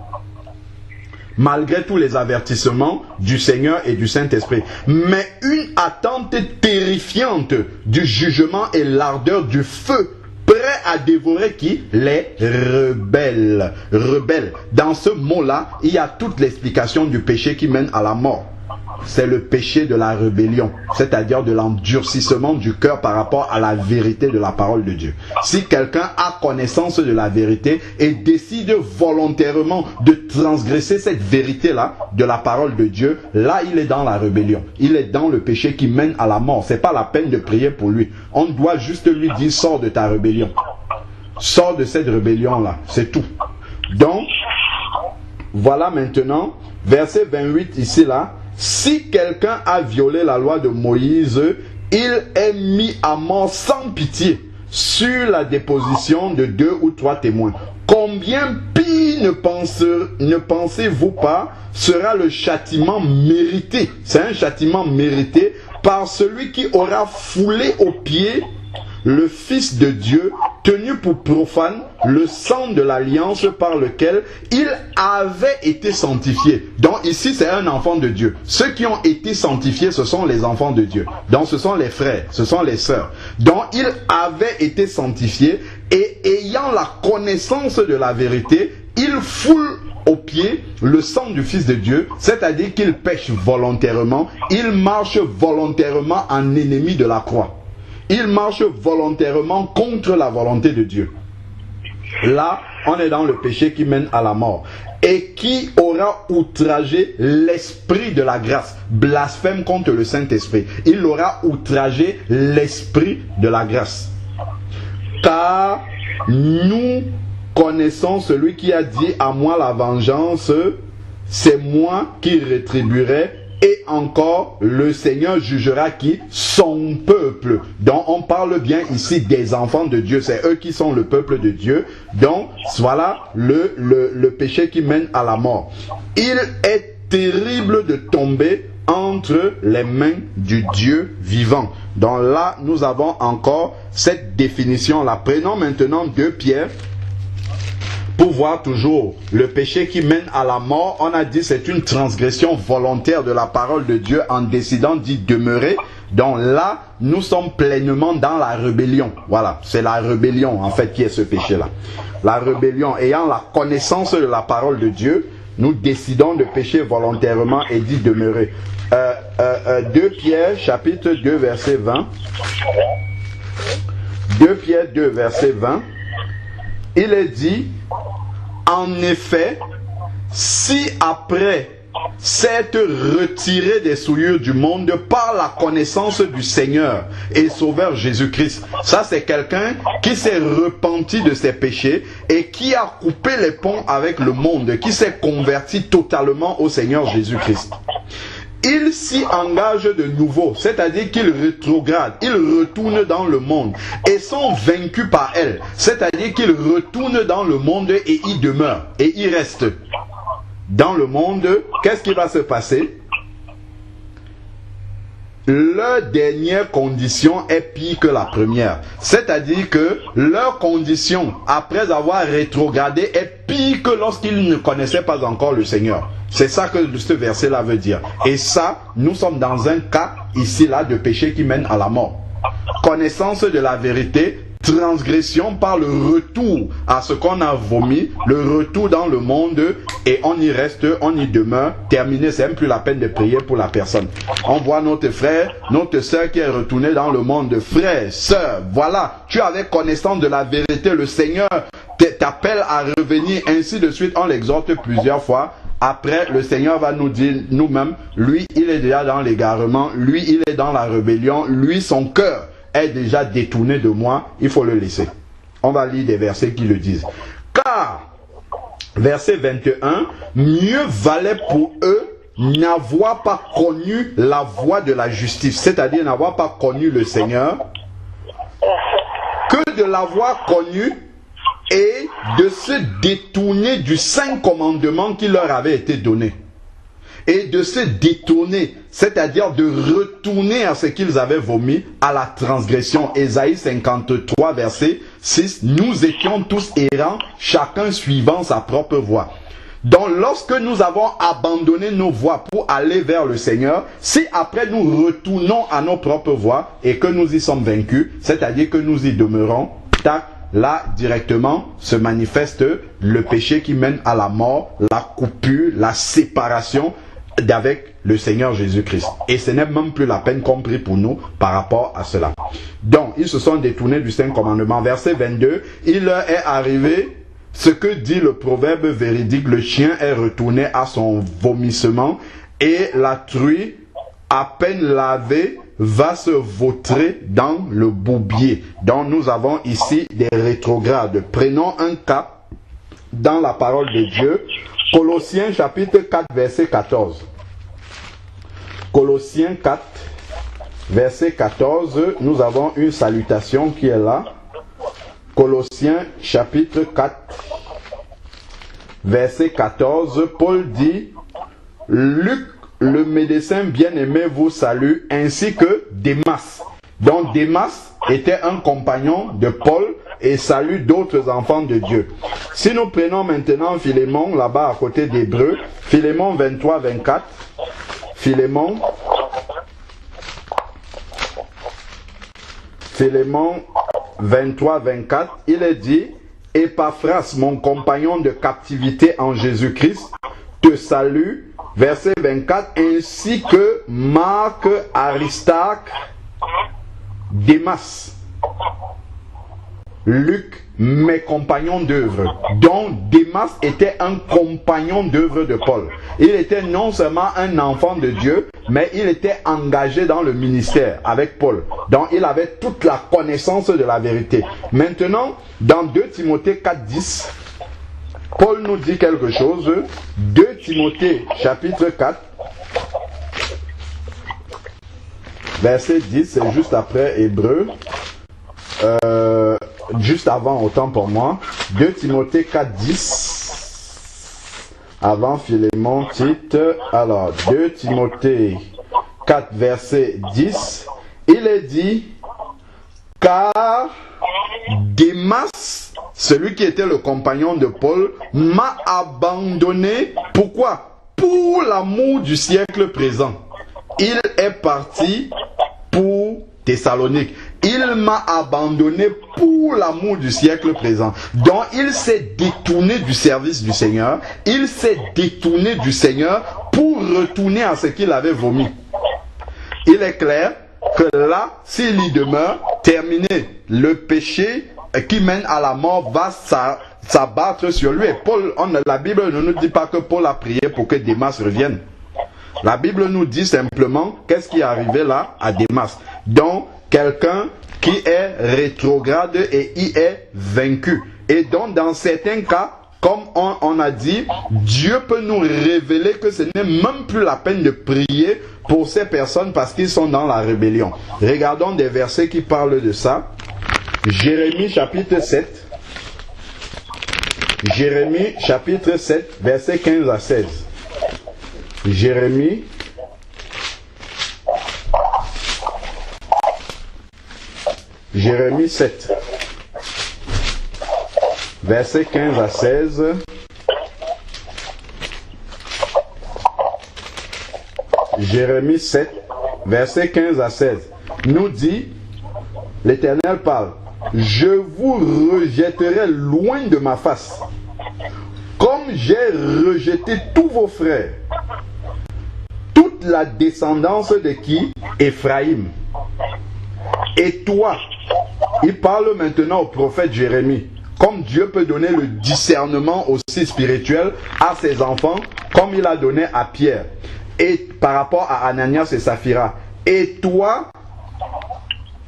Malgré tous les avertissements du Seigneur et du Saint-Esprit. Mais une attente terrifiante du jugement et l'ardeur du feu, prêt à dévorer qui? Les rebelles. Rebelles. Dans ce mot-là, il y a toute l'explication du péché qui mène à la mort. C'est le péché de la rébellion, c'est-à-dire de l'endurcissement du cœur par rapport à la vérité de la parole de Dieu. Si quelqu'un a connaissance de la vérité et décide volontairement de transgresser cette vérité-là de la parole de Dieu, là il est dans la rébellion. Il est dans le péché qui mène à la mort. C'est pas la peine de prier pour lui. On doit juste lui dire, sors de ta rébellion. Sors de cette rébellion-là. C'est tout. Donc, voilà maintenant, verset 28 ici là. Si quelqu'un a violé la loi de Moïse, il est mis à mort sans pitié sur la déposition de 2 ou 3 témoins. Combien pire ne pensez-vous pas sera le châtiment mérité? C'est un châtiment mérité par celui qui aura foulé aux pieds le Fils de Dieu, tenu pour profane le sang de l'alliance par lequel il avait été sanctifié. Donc ici c'est un enfant de Dieu. Ceux qui ont été sanctifiés, ce sont les enfants de Dieu. Donc ce sont les frères, ce sont les sœurs. Donc il avait été sanctifié et ayant la connaissance de la vérité, il foule aux pieds le sang du Fils de Dieu, c'est-à-dire qu'il pêche volontairement, il marche volontairement en ennemi de la croix. Il marche volontairement contre la volonté de Dieu. Là, on est dans le péché qui mène à la mort. Et qui aura outragé l'esprit de la grâce, blasphème contre le Saint-Esprit. Il aura outragé l'esprit de la grâce. Car nous connaissons celui qui a dit, à moi la vengeance, c'est moi qui rétribuerai. Et encore, le Seigneur jugera qui? Son peuple. Donc, on parle bien ici des enfants de Dieu. C'est eux qui sont le peuple de Dieu. Donc, voilà le péché qui mène à la mort. Il est terrible de tomber entre les mains du Dieu vivant. Donc là, nous avons encore cette définition-là. Prenons maintenant 2 Pierre. Pour voir toujours le péché qui mène à la mort, on a dit c'est une transgression volontaire de la parole de Dieu en décidant d'y demeurer. Donc là, nous sommes pleinement dans la rébellion. Voilà, c'est la rébellion en fait qui est ce péché-là. La rébellion, ayant la connaissance de la parole de Dieu, nous décidons de pécher volontairement et d'y demeurer. 2 Pierre chapitre 2 verset 20. 2 Pierre 2 verset 20. Il est dit, en effet, si après s'être retiré des souillures du monde par la connaissance du Seigneur et Sauveur Jésus-Christ. Ça, c'est quelqu'un qui s'est repenti de ses péchés et qui a coupé les ponts avec le monde, qui s'est converti totalement au Seigneur Jésus-Christ. Il s'y engage de nouveau, c'est-à-dire qu'il rétrograde, il retourne dans le monde et sont vaincus par elle, c'est-à-dire qu'il retourne dans le monde et y demeure, et y reste. Dans le monde, qu'est-ce qui va se passer? Leur dernière condition est pire que la première. C'est-à-dire que leur condition, après avoir rétrogradé, est pire que lorsqu'ils ne connaissaient pas encore le Seigneur. C'est ça que ce verset-là veut dire. Et ça, nous sommes dans un cas ici-là de péché qui mène à la mort. Connaissance de la vérité, transgression par le retour à ce qu'on a vomi, le retour dans le monde, et on y reste, on y demeure. Terminé, c'est même plus la peine de prier pour la personne. On voit notre frère, notre soeur qui est retournée dans le monde. Frère, soeur, voilà, tu avais connaissance de la vérité, le Seigneur t'appelle à revenir, ainsi de suite. On l'exhorte plusieurs fois. Après, le Seigneur va nous dire nous-mêmes, lui, il est déjà dans l'égarement, lui, il est dans la rébellion, lui, son cœur est déjà détourné de moi, il faut le laisser. On va lire des versets qui le disent. Car, verset 21, mieux valait pour eux n'avoir pas connu la voie de la justice, c'est-à-dire n'avoir pas connu le Seigneur, que de l'avoir connu et de se détourner du saint commandement qui leur avait été donné. Et de se détourner, c'est-à-dire de retourner à ce qu'ils avaient vomi, à la transgression. Ésaïe 53, verset 6. Nous étions tous errants, chacun suivant sa propre voie. Donc lorsque nous avons abandonné nos voies pour aller vers le Seigneur, si après nous retournons à nos propres voies et que nous y sommes vaincus, c'est-à-dire que nous y demeurons, tac, là, directement, se manifeste le péché qui mène à la mort, la coupure, la séparation d'avec le Seigneur Jésus-Christ. Et ce n'est même plus la peine qu'on prie pour nous par rapport à cela. Donc, ils se sont détournés du Saint Commandement. Verset 22, il leur est arrivé ce que dit le proverbe véridique, le chien est retourné à son vomissement et la truie, à peine lavée, va se vautrer dans le bourbier. Donc nous avons ici des rétrogrades. Prenons un cas dans la parole de Dieu. Colossiens chapitre 4 verset 14. Colossiens 4 verset 14. Nous avons une salutation qui est là. Colossiens chapitre 4 verset 14. Paul dit, Luc, le médecin bien-aimé vous salue, ainsi que Démas. Donc Démas était un compagnon de Paul et salue d'autres enfants de Dieu. Si nous prenons maintenant Philémon, là-bas à côté d'Hébreux, Philémon 23-24, Philémon 23-24, il est dit, Épaphras, mon compagnon de captivité en Jésus-Christ, te salue, verset 24, ainsi que Marc, Aristarque, Démas, Luc, mes compagnons d'œuvre. Donc Démas était un compagnon d'œuvre de Paul. Il était non seulement un enfant de Dieu, mais il était engagé dans le ministère avec Paul. Donc il avait toute la connaissance de la vérité. Maintenant, dans 2 Timothée 4, 10, Paul nous dit quelque chose. 2 Timothée chapitre 4, verset 10, c'est juste après Hébreux. Juste avant, autant pour moi. 2 Timothée 4, 10. Avant Philémon, Tite. Alors, 2 Timothée 4, verset 10. Il est dit, car Démas, celui qui était le compagnon de Paul, m'a abandonné. Pourquoi? Pour l'amour du siècle présent. Il est parti pour Thessalonique. Il m'a abandonné pour l'amour du siècle présent. Donc il s'est détourné du service du Seigneur. Il s'est détourné du Seigneur pour retourner à ce qu'il avait vomi. Il est clair que là, s'il y demeure, terminé, le péché qui mène à la mort s'abattre sur lui. Et Paul, la Bible ne nous dit pas que Paul a prié pour que Démas revienne. La Bible nous dit simplement qu'est-ce qui est arrivé là à Démas. Donc, quelqu'un qui est rétrograde et y est vaincu. Et donc, dans certains cas, comme on a dit, Dieu peut nous révéler que ce n'est même plus la peine de prier pour ces personnes parce qu'ils sont dans la rébellion. Regardons des versets qui parlent de ça. Jérémie chapitre 7. Jérémie chapitre 7, versets 15 à 16. Jérémie Jérémie 7, versets 15 à 16. Jérémie 7, versets 15 à 16. Nous dit, l'Éternel parle, je vous rejetterai loin de ma face, comme j'ai rejeté tous vos frères. Toute la descendance de qui? Éphraïm. Et toi, il parle maintenant au prophète Jérémie. Comme Dieu peut donner le discernement aussi spirituel à ses enfants, comme il a donné à Pierre. Et par rapport à Ananias et Saphira. Et toi,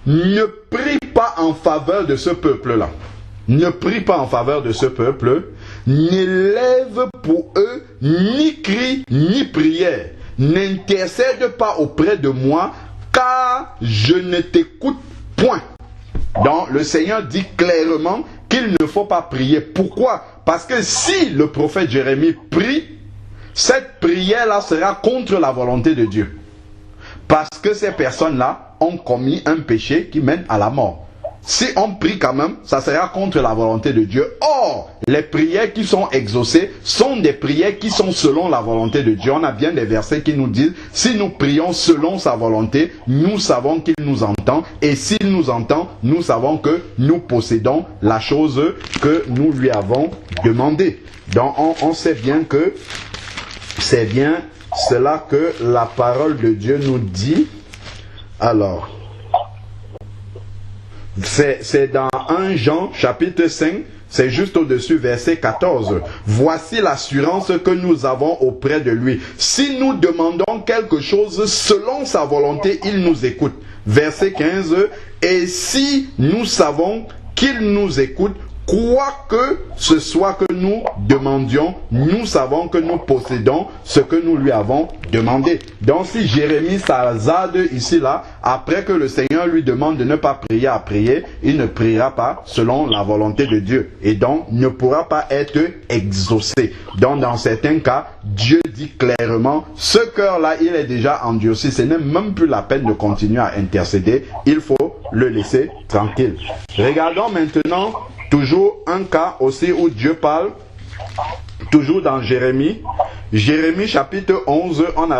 ne prie pas en faveur de ce peuple-là. Ne prie pas en faveur de ce peuple. N'élève pour eux ni cri ni prière. N'intercède pas auprès de moi, car je ne t'écoute point. Donc le Seigneur dit clairement qu'il ne faut pas prier. Pourquoi? Parce que si le prophète Jérémie prie, cette prière-là sera contre la volonté de Dieu. Parce que ces personnes-là ont commis un péché qui mène à la mort. Si on prie quand même, ça sera contre la volonté de Dieu. Or, les prières qui sont exaucées sont des prières qui sont selon la volonté de Dieu. On a bien des versets qui nous disent, si nous prions selon sa volonté, nous savons qu'il nous entend. Et s'il nous entend, nous savons que nous possédons la chose que nous lui avons demandée. Donc, on sait bien que c'est bien cela que la parole de Dieu nous dit. Alors, c'est dans 1 Jean chapitre 5, c'est juste au-dessus verset 14. Voici l'assurance que nous avons auprès de lui. Si nous demandons quelque chose selon sa volonté, il nous écoute. Verset 15. Et si nous savons qu'il nous écoute, quoi que ce soit que nous demandions, nous savons que nous possédons ce que nous lui avons demandé. Donc si Jérémie s'hasarde ici là, après que le Seigneur lui demande de ne pas prier à prier, il ne priera pas selon la volonté de Dieu. Et donc ne pourra pas être exaucé. Donc dans certains cas, Dieu dit clairement, ce cœur-là, il est déjà endurci. Ce n'est même plus la peine de continuer à intercéder. Il faut le laisser tranquille. Regardons maintenant toujours un cas aussi où Dieu parle, toujours dans Jérémie. Jérémie chapitre 11, on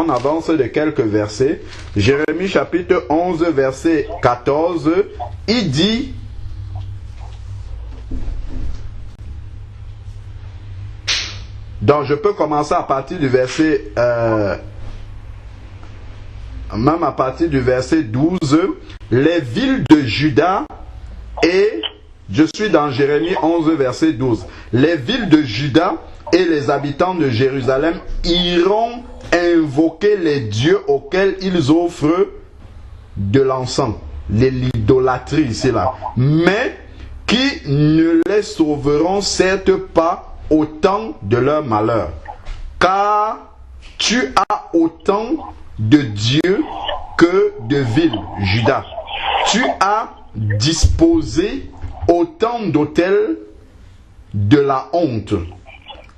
avance de quelques versets. Jérémie chapitre 11, verset 14, il dit, donc je peux commencer à partir du verset, même à partir du verset 12, les villes de Juda et... Je suis dans Jérémie 11, verset 12. Les villes de Juda et les habitants de Jérusalem iront invoquer les dieux auxquels ils offrent de l'encens. L'idolâtrie ici là. Mais qui ne les sauveront certes pas au temps de leur malheur. Car tu as autant de dieux que de villes, Juda. Tu as disposé autant d'autels de la honte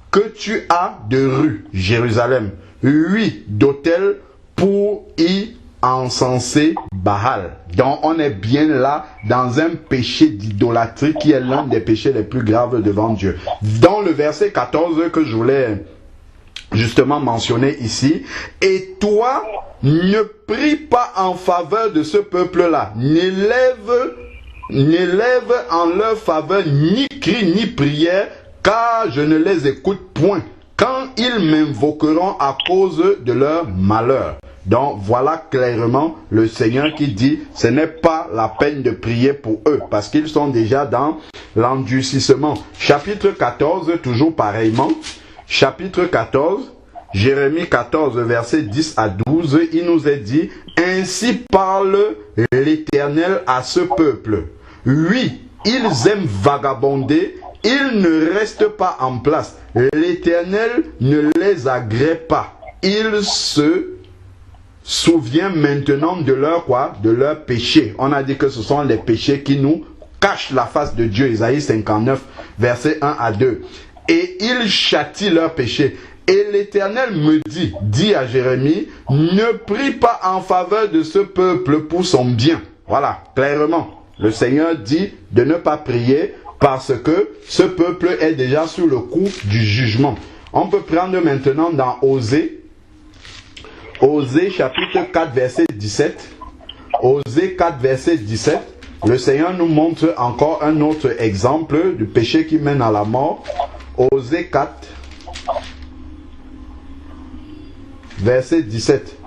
que tu as de rues, Jérusalem. 8 d'autels pour y encenser Baal. Donc on est bien là dans un péché d'idolâtrie qui est l'un des péchés les plus graves devant Dieu. Dans le verset 14 que je voulais justement mentionner ici, et toi ne prie pas en faveur de ce peuple-là, n'élève en leur faveur ni cri ni prière, car je ne les écoute point, quand ils m'invoqueront à cause de leur malheur. Donc voilà clairement le Seigneur qui dit, ce n'est pas la peine de prier pour eux, parce qu'ils sont déjà dans l'endurcissement. Chapitre 14, toujours pareillement, chapitre 14, Jérémie 14, versets 10 à 12, il nous est dit, ainsi parle l'Éternel à ce peuple. Oui, ils aiment vagabonder, ils ne restent pas en place. L'Éternel ne les agrée pas. Il se souvient maintenant de leur quoi? De leur péché. On a dit que ce sont les péchés qui nous cachent la face de Dieu. Isaïe 59, versets 1 à 2. Et il châtie leurs péchés. Et l'Éternel me dit, dit à Jérémie, ne prie pas en faveur de ce peuple pour son bien. Voilà, clairement. Le Seigneur dit de ne pas prier parce que ce peuple est déjà sous le coup du jugement. On peut prendre maintenant dans Osée, Osée chapitre 4 verset 17. Osée 4 verset 17. Le Seigneur nous montre encore un autre exemple du péché qui mène à la mort. Osée 4 verset 17.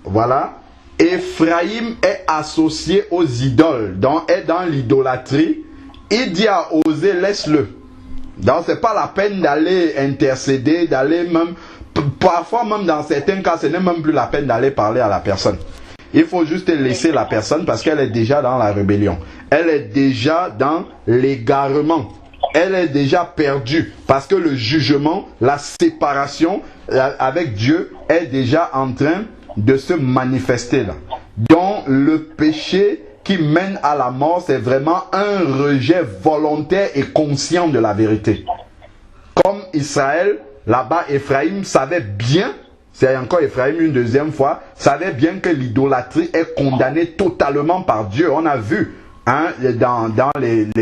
Voilà. Éphraïm est associé aux idoles, donc est dans l'idolâtrie. Il dit à Osée, laisse-le. Donc c'est pas la peine d'aller intercéder, d'aller même, parfois même dans certains cas, ce n'est même plus la peine d'aller parler à la personne. Il faut juste laisser la personne parce qu'elle est déjà dans la rébellion. Elle est déjà dans l'égarement. Elle est déjà perdue parce que le jugement, la séparation avec Dieu est déjà en train de se manifester là. Donc le péché qui mène à la mort, c'est vraiment un rejet volontaire et conscient de la vérité. Comme Israël, là-bas, Éphraïm savait bien, c'est encore Éphraïm une deuxième fois, savait bien que l'idolâtrie est condamnée totalement par Dieu. On a vu hein, dans les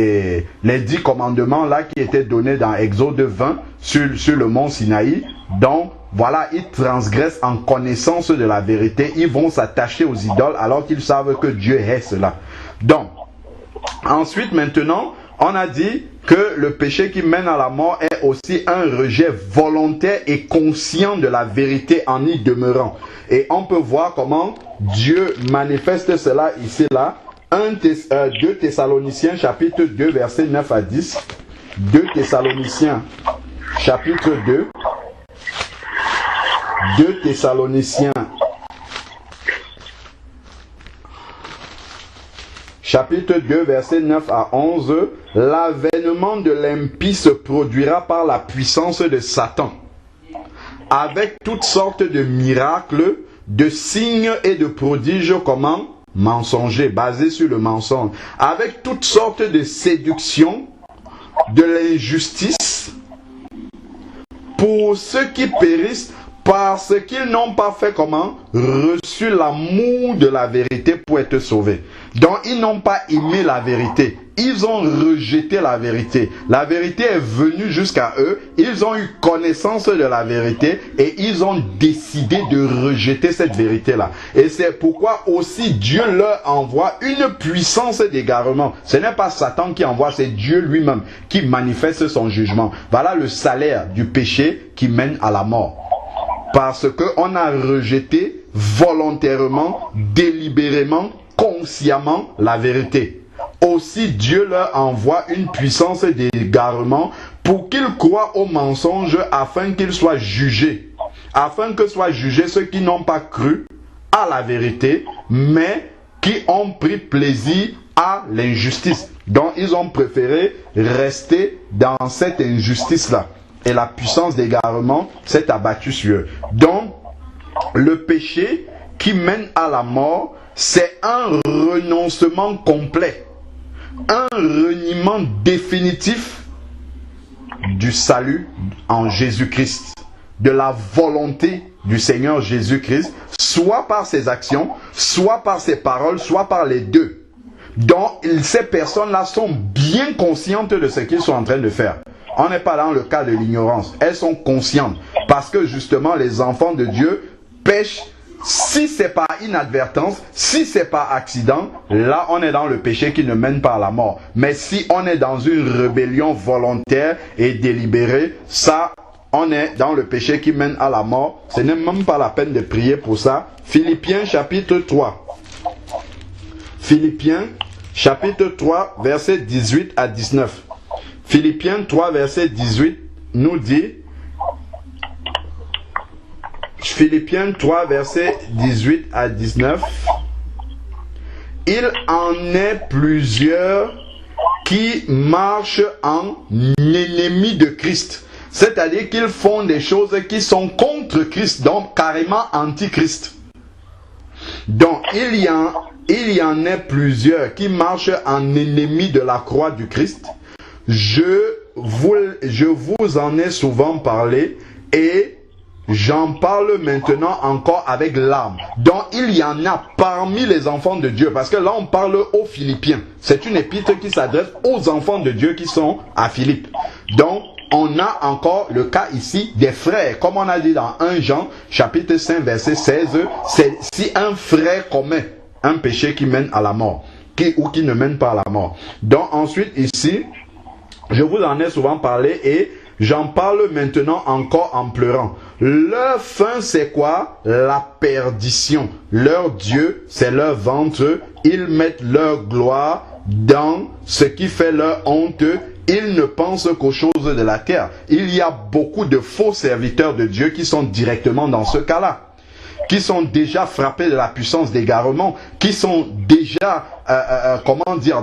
10 commandements là qui étaient donnés dans Exode 20 sur le mont Sinaï. Donc voilà, ils transgressent en connaissance de la vérité. Ils vont s'attacher aux idoles alors qu'ils savent que Dieu est cela. Donc, ensuite maintenant, on a dit que le péché qui mène à la mort est aussi un rejet volontaire et conscient de la vérité en y demeurant. Et on peut voir comment Dieu manifeste cela ici là. 2 Thessaloniciens chapitre 2 verset 9 à 10. 2 Thessaloniciens chapitre 2. 2 Thessaloniciens chapitre 2 verset 9 à 11. L'avènement de l'impie se produira par la puissance de Satan, avec toutes sortes de miracles, de signes et de prodiges comment? Mensongers, basés sur le mensonge, avec toutes sortes de séductions, de l'injustice, pour ceux qui périssent parce qu'ils n'ont pas fait comment? Reçu l'amour de la vérité pour être sauvés. Donc ils n'ont pas aimé la vérité. Ils ont rejeté la vérité. La vérité est venue jusqu'à eux. Ils ont eu connaissance de la vérité et ils ont décidé de rejeter cette vérité-là. Et c'est pourquoi aussi Dieu leur envoie une puissance d'égarement. Ce n'est pas Satan qui envoie, c'est Dieu lui-même qui manifeste son jugement. Voilà le salaire du péché qui mène à la mort. Parce qu'on a rejeté volontairement, délibérément, consciemment la vérité. Aussi Dieu leur envoie une puissance d'égarement pour qu'ils croient au mensonge afin qu'ils soient jugés. Afin que soient jugés ceux qui n'ont pas cru à la vérité, mais qui ont pris plaisir à l'injustice. Donc ils ont préféré rester dans cette injustice-là. Et la puissance d'égarement s'est abattue sur eux. Donc, le péché qui mène à la mort, c'est un renoncement complet, un reniement définitif du salut en Jésus-Christ, de la volonté du Seigneur Jésus-Christ, soit par ses actions, soit par ses paroles, soit par les deux. Donc, ces personnes-là sont bien conscientes de ce qu'ils sont en train de faire. On n'est pas dans le cas de l'ignorance. Elles sont conscientes. Parce que justement, les enfants de Dieu pêchent si c'est par inadvertance, si c'est par accident, là on est dans le péché qui ne mène pas à la mort. Mais si on est dans une rébellion volontaire et délibérée, ça, on est dans le péché qui mène à la mort. Ce n'est même pas la peine de prier pour ça. Philippiens chapitre 3. Philippiens chapitre 3, versets 18 à 19. Philippiens 3, verset 18 nous dit, Philippiens 3, verset 18 à 19, il en est plusieurs qui marchent en ennemis de Christ. C'est-à-dire qu'ils font des choses qui sont contre Christ, donc carrément anti-Christ. Donc il y en a plusieurs qui marchent en ennemis de la croix du Christ. Je vous en ai souvent parlé et j'en parle maintenant encore avec larmes. Donc il y en a parmi les enfants de Dieu, parce que là on parle aux Philippiens. C'est une épître qui s'adresse aux enfants de Dieu qui sont à Philippe. Donc on a encore le cas ici des frères, comme on a dit dans 1 Jean chapitre 5 verset 16, c'est si un frère commet un péché qui mène à la mort, ou qui ne mène pas à la mort. Donc ensuite ici, je vous en ai souvent parlé et j'en parle maintenant encore en pleurant. Leur fin c'est quoi? La perdition. Leur Dieu c'est leur ventre. Ils mettent leur gloire dans ce qui fait leur honte. Ils ne pensent qu'aux choses de la terre. Il y a beaucoup de faux serviteurs de Dieu qui sont directement dans ce cas-là, qui sont déjà frappés de la puissance d'égarement, qui sont déjà,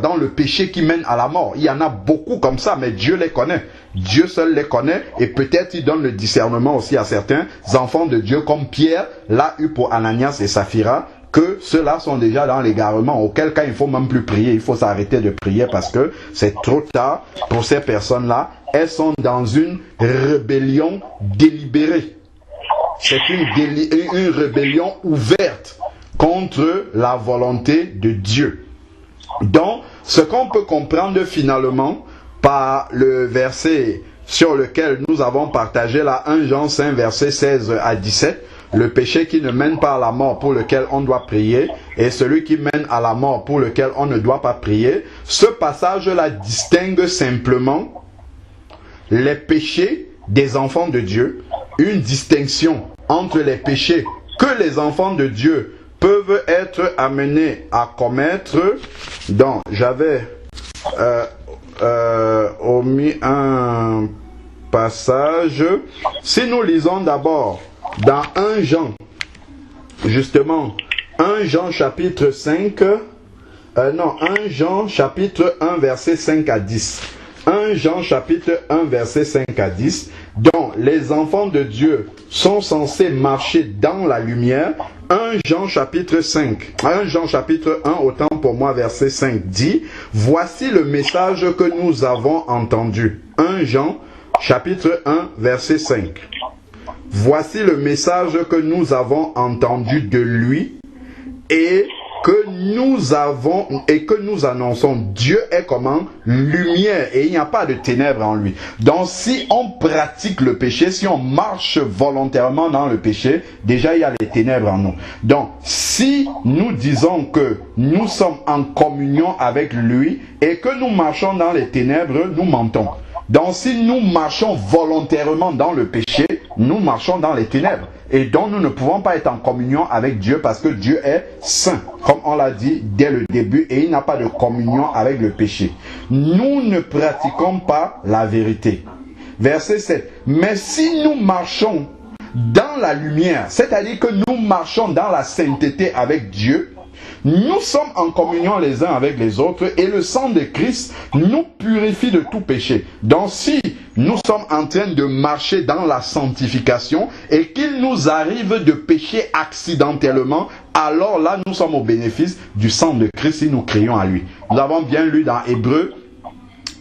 dans le péché qui mène à la mort. Il y en a beaucoup comme ça, mais Dieu les connaît. Dieu seul les connaît, et peut-être il donne le discernement aussi à certains enfants de Dieu, comme Pierre l'a eu pour Ananias et Saphira, que ceux-là sont déjà dans l'égarement, auquel cas il ne faut même plus prier, il faut s'arrêter de prier parce que c'est trop tard pour ces personnes-là. Elles sont dans une rébellion délibérée. C'est une rébellion ouverte contre la volonté de Dieu. Donc, ce qu'on peut comprendre finalement par le verset sur lequel nous avons partagé là, 1 Jean 5, verset 16 à 17, le péché qui ne mène pas à la mort pour lequel on doit prier, et celui qui mène à la mort pour lequel on ne doit pas prier, ce passage-là distingue simplement les péchés des enfants de Dieu, une distinction entre les péchés que les enfants de Dieu peuvent être amenés à commettre. Donc, j'avais omis un passage. Si nous lisons d'abord dans 1 Jean, justement, 1 Jean chapitre 5, 1 Jean chapitre 1 verset 5 à 10. 1 Jean chapitre 1 verset 5 à 10. Donc les enfants de Dieu sont censés marcher dans la lumière. 1 Jean chapitre 5, 1 Jean chapitre 1, autant pour moi verset 5 dit, voici le message que nous avons entendu. 1 Jean chapitre 1 verset 5. Voici le message que nous avons entendu de lui et que nous annonçons. Dieu est comment? Lumière, et il n'y a pas de ténèbres en lui. Donc si on pratique le péché, si on marche volontairement dans le péché, déjà il y a les ténèbres en nous. Donc si nous disons que nous sommes en communion avec lui et que nous marchons dans les ténèbres, nous mentons. Donc si nous marchons volontairement dans le péché, nous marchons dans les ténèbres. Et donc nous ne pouvons pas être en communion avec Dieu parce que Dieu est saint, comme on l'a dit dès le début, et il n'a pas de communion avec le péché. Nous ne pratiquons pas la vérité. Verset 7. Mais si nous marchons dans la lumière, c'est-à-dire que nous marchons dans la sainteté avec Dieu, nous sommes en communion les uns avec les autres et le sang de Christ nous purifie de tout péché. Donc si nous sommes en train de marcher dans la sanctification et qu'il nous arrive de pécher accidentellement, alors là nous sommes au bénéfice du sang de Christ si nous crions à lui. Nous avons bien lu dans Hébreux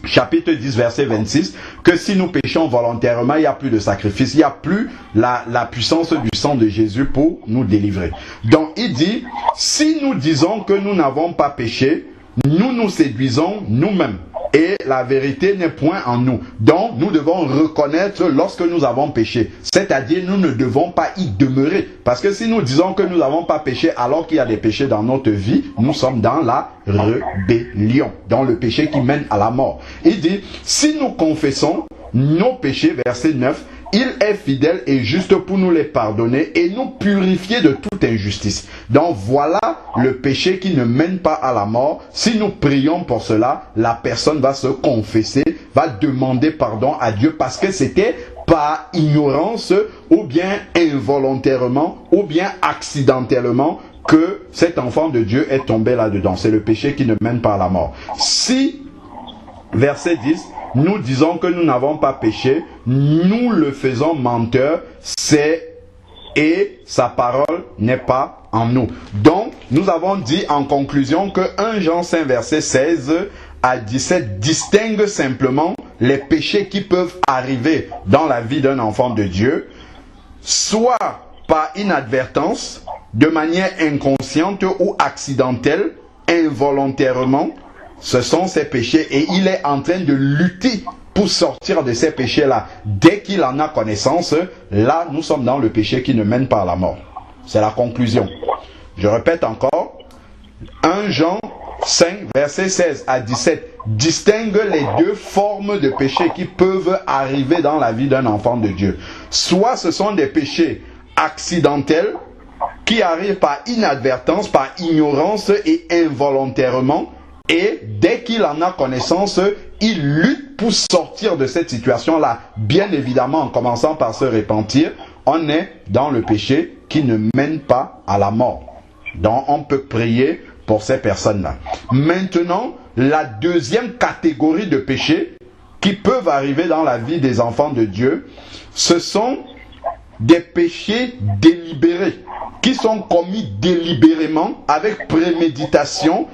chapitre 10 verset 26 que si nous péchons volontairement, il n'y a plus de sacrifice, il n'y a plus la puissance du sang de Jésus pour nous délivrer. Donc il dit, si nous disons que nous n'avons pas péché, nous nous séduisons nous-mêmes et la vérité n'est point en nous. Donc, nous devons reconnaître lorsque nous avons péché. C'est-à-dire, nous ne devons pas y demeurer. Parce que si nous disons que nous n'avons pas péché alors qu'il y a des péchés dans notre vie, nous sommes dans la rébellion, dans le péché qui mène à la mort. Il dit, si nous confessons nos péchés, verset 9, il est fidèle et juste pour nous les pardonner et nous purifier de toute injustice. Donc voilà le péché qui ne mène pas à la mort. Si nous prions pour cela, la personne va se confesser, va demander pardon à Dieu parce que c'était par ignorance ou bien involontairement ou bien accidentellement que cet enfant de Dieu est tombé là-dedans. C'est le péché qui ne mène pas à la mort. Si, verset 10, nous disons que nous n'avons pas péché, nous le faisons menteur, et sa parole n'est pas en nous. Donc, nous avons dit en conclusion que 1 Jean 5, verset 16 à 17 distingue simplement les péchés qui peuvent arriver dans la vie d'un enfant de Dieu, soit par inadvertance, de manière inconsciente ou accidentelle, involontairement. Ce sont ces péchés et il est en train de lutter pour sortir de ces péchés-là. Dès qu'il en a connaissance, là, nous sommes dans le péché qui ne mène pas à la mort. C'est la conclusion. Je répète encore. 1 Jean 5, versets 16 à 17 distingue les deux formes de péchés qui peuvent arriver dans la vie d'un enfant de Dieu. Soit ce sont des péchés accidentels qui arrivent par inadvertance, par ignorance et involontairement. Et dès qu'il en a connaissance, il lutte pour sortir de cette situation-là. Bien évidemment, en commençant par se repentir, on est dans le péché qui ne mène pas à la mort. Donc, on peut prier pour ces personnes-là. Maintenant, la deuxième catégorie de péchés qui peuvent arriver dans la vie des enfants de Dieu, ce sont des péchés délibérés, qui sont commis délibérément, avec préméditation,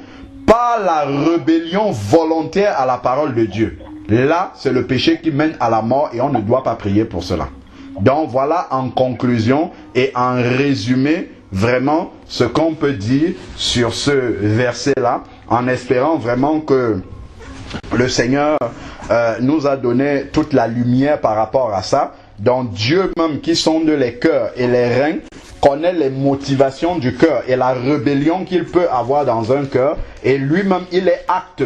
par la rébellion volontaire à la parole de Dieu. Là, c'est le péché qui mène à la mort et on ne doit pas prier pour cela. Donc voilà en conclusion et en résumé vraiment ce qu'on peut dire sur ce verset-là, en espérant vraiment que le Seigneur nous a donné toute la lumière par rapport à ça. Donc Dieu même qui sonde les cœurs et les reins connaît les motivations du cœur et la rébellion qu'il peut avoir dans un cœur, et lui-même il est apte.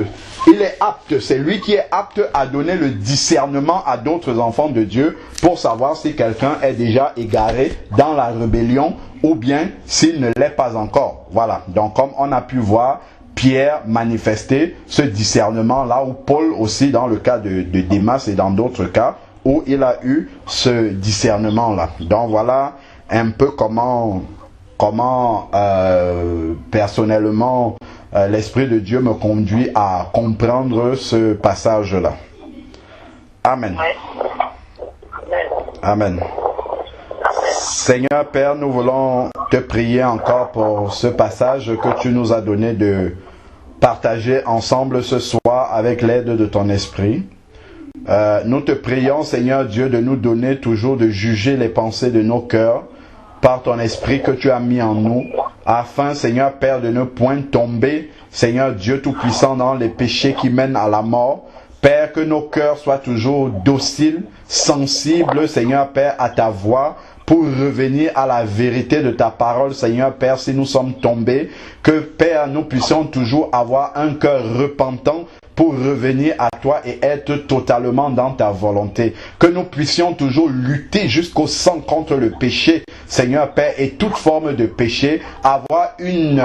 Il est apte, c'est lui qui est apte à donner le discernement à d'autres enfants de Dieu pour savoir si quelqu'un est déjà égaré dans la rébellion ou bien s'il ne l'est pas encore. Voilà, donc comme on a pu voir Pierre manifester ce discernement-là, ou Paul aussi dans le cas de Démas et dans d'autres cas, où il a eu ce discernement-là. Donc voilà un peu comment personnellement l'Esprit de Dieu me conduit à comprendre ce passage-là. Amen. Amen. Seigneur Père, nous voulons te prier encore pour ce passage que tu nous as donné de partager ensemble ce soir avec l'aide de ton Esprit. Nous te prions, Seigneur Dieu, de nous donner toujours de juger les pensées de nos cœurs par ton esprit que tu as mis en nous, afin, Seigneur Père, de ne point tomber, Seigneur Dieu Tout-Puissant, dans les péchés qui mènent à la mort. Père, que nos cœurs soient toujours dociles, sensibles, Seigneur Père, à ta voix, pour revenir à la vérité de ta parole, Seigneur Père, si nous sommes tombés, que Père, nous puissions toujours avoir un cœur repentant, pour revenir à toi et être totalement dans ta volonté. Que nous puissions toujours lutter jusqu'au sang contre le péché, Seigneur Père, et toute forme de péché, avoir une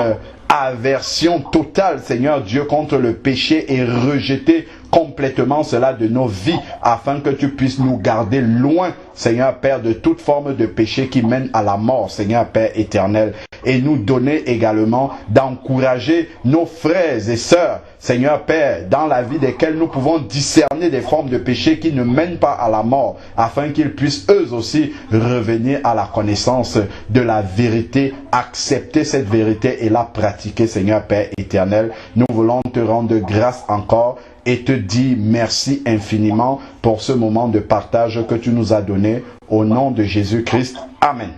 aversion totale, Seigneur Dieu, contre le péché et rejeter complètement cela de nos vies, afin que tu puisses nous garder loin, Seigneur Père, de toute forme de péché qui mène à la mort, Seigneur Père éternel, et nous donner également d'encourager nos frères et sœurs, Seigneur Père, dans la vie desquels nous pouvons discerner des formes de péché qui ne mènent pas à la mort, afin qu'ils puissent eux aussi revenir à la connaissance de la vérité, accepter cette vérité et la pratiquer, Seigneur Père éternel. Nous voulons te rendre grâce encore et te dire merci infiniment pour ce moment de partage que tu nous as donné. Au nom de Jésus-Christ. Amen.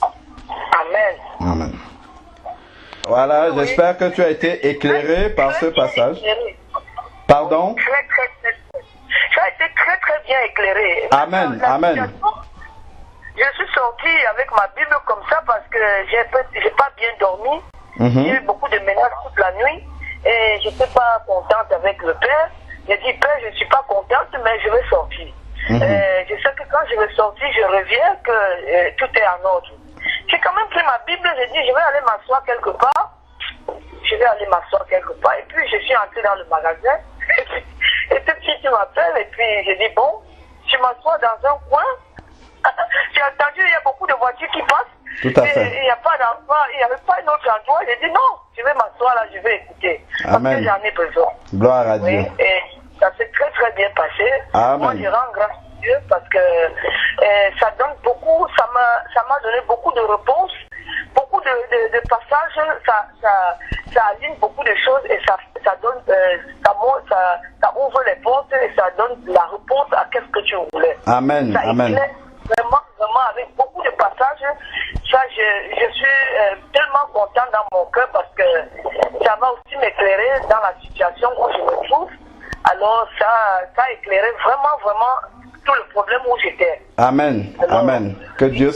Amen. Amen. Voilà, j'espère que tu as été éclairé par ce passage. Pardon? Ça a été très très bien éclairé. Amen, amen. Je suis sortie avec ma Bible comme ça parce que j'ai pas bien dormi. J'ai eu beaucoup de menaces toute la nuit et je n'étais pas contente avec le Père. J'ai dit, Père, je ne suis pas contente, mais je vais sortir. Je sais que quand je vais sortir, je reviens, que tout est en ordre. J'ai quand même pris ma Bible, j'ai dit, je vais aller m'asseoir quelque part. Je vais aller m'asseoir quelque part. Et puis, je suis entrée dans le magasin. Et tout de suite, tu m'appelles. Et puis, j'ai dit, bon, je m'assois dans un coin. J'ai entendu, il y a beaucoup de voitures qui passent. Tout à fait. Il n'y a pas d'endroit, il n'y avait pas un autre endroit. J'ai dit, non, je vais m'asseoir là, je vais écouter. Amen. Parce que j'en ai besoin. Gloire à Dieu. Oui, et ça s'est très, très bien passé. Amen. Moi, je rends grâce à Dieu parce que ça donne beaucoup, ça m'a donné beaucoup de réponses, beaucoup de passages, ça aligne beaucoup de choses et ça donne, ça ouvre les portes et ça donne la réponse à qu'est-ce que tu voulais. Amen, Ça amen. éclaire vraiment, vraiment avec beaucoup de passages. Ça, je suis tellement content dans mon cœur parce que ça va aussi m'éclairer dans la situation où je me trouve. Alors, ça a éclairé vraiment, vraiment tout le problème où j'étais. Amen, Alors, amen. Que Dieu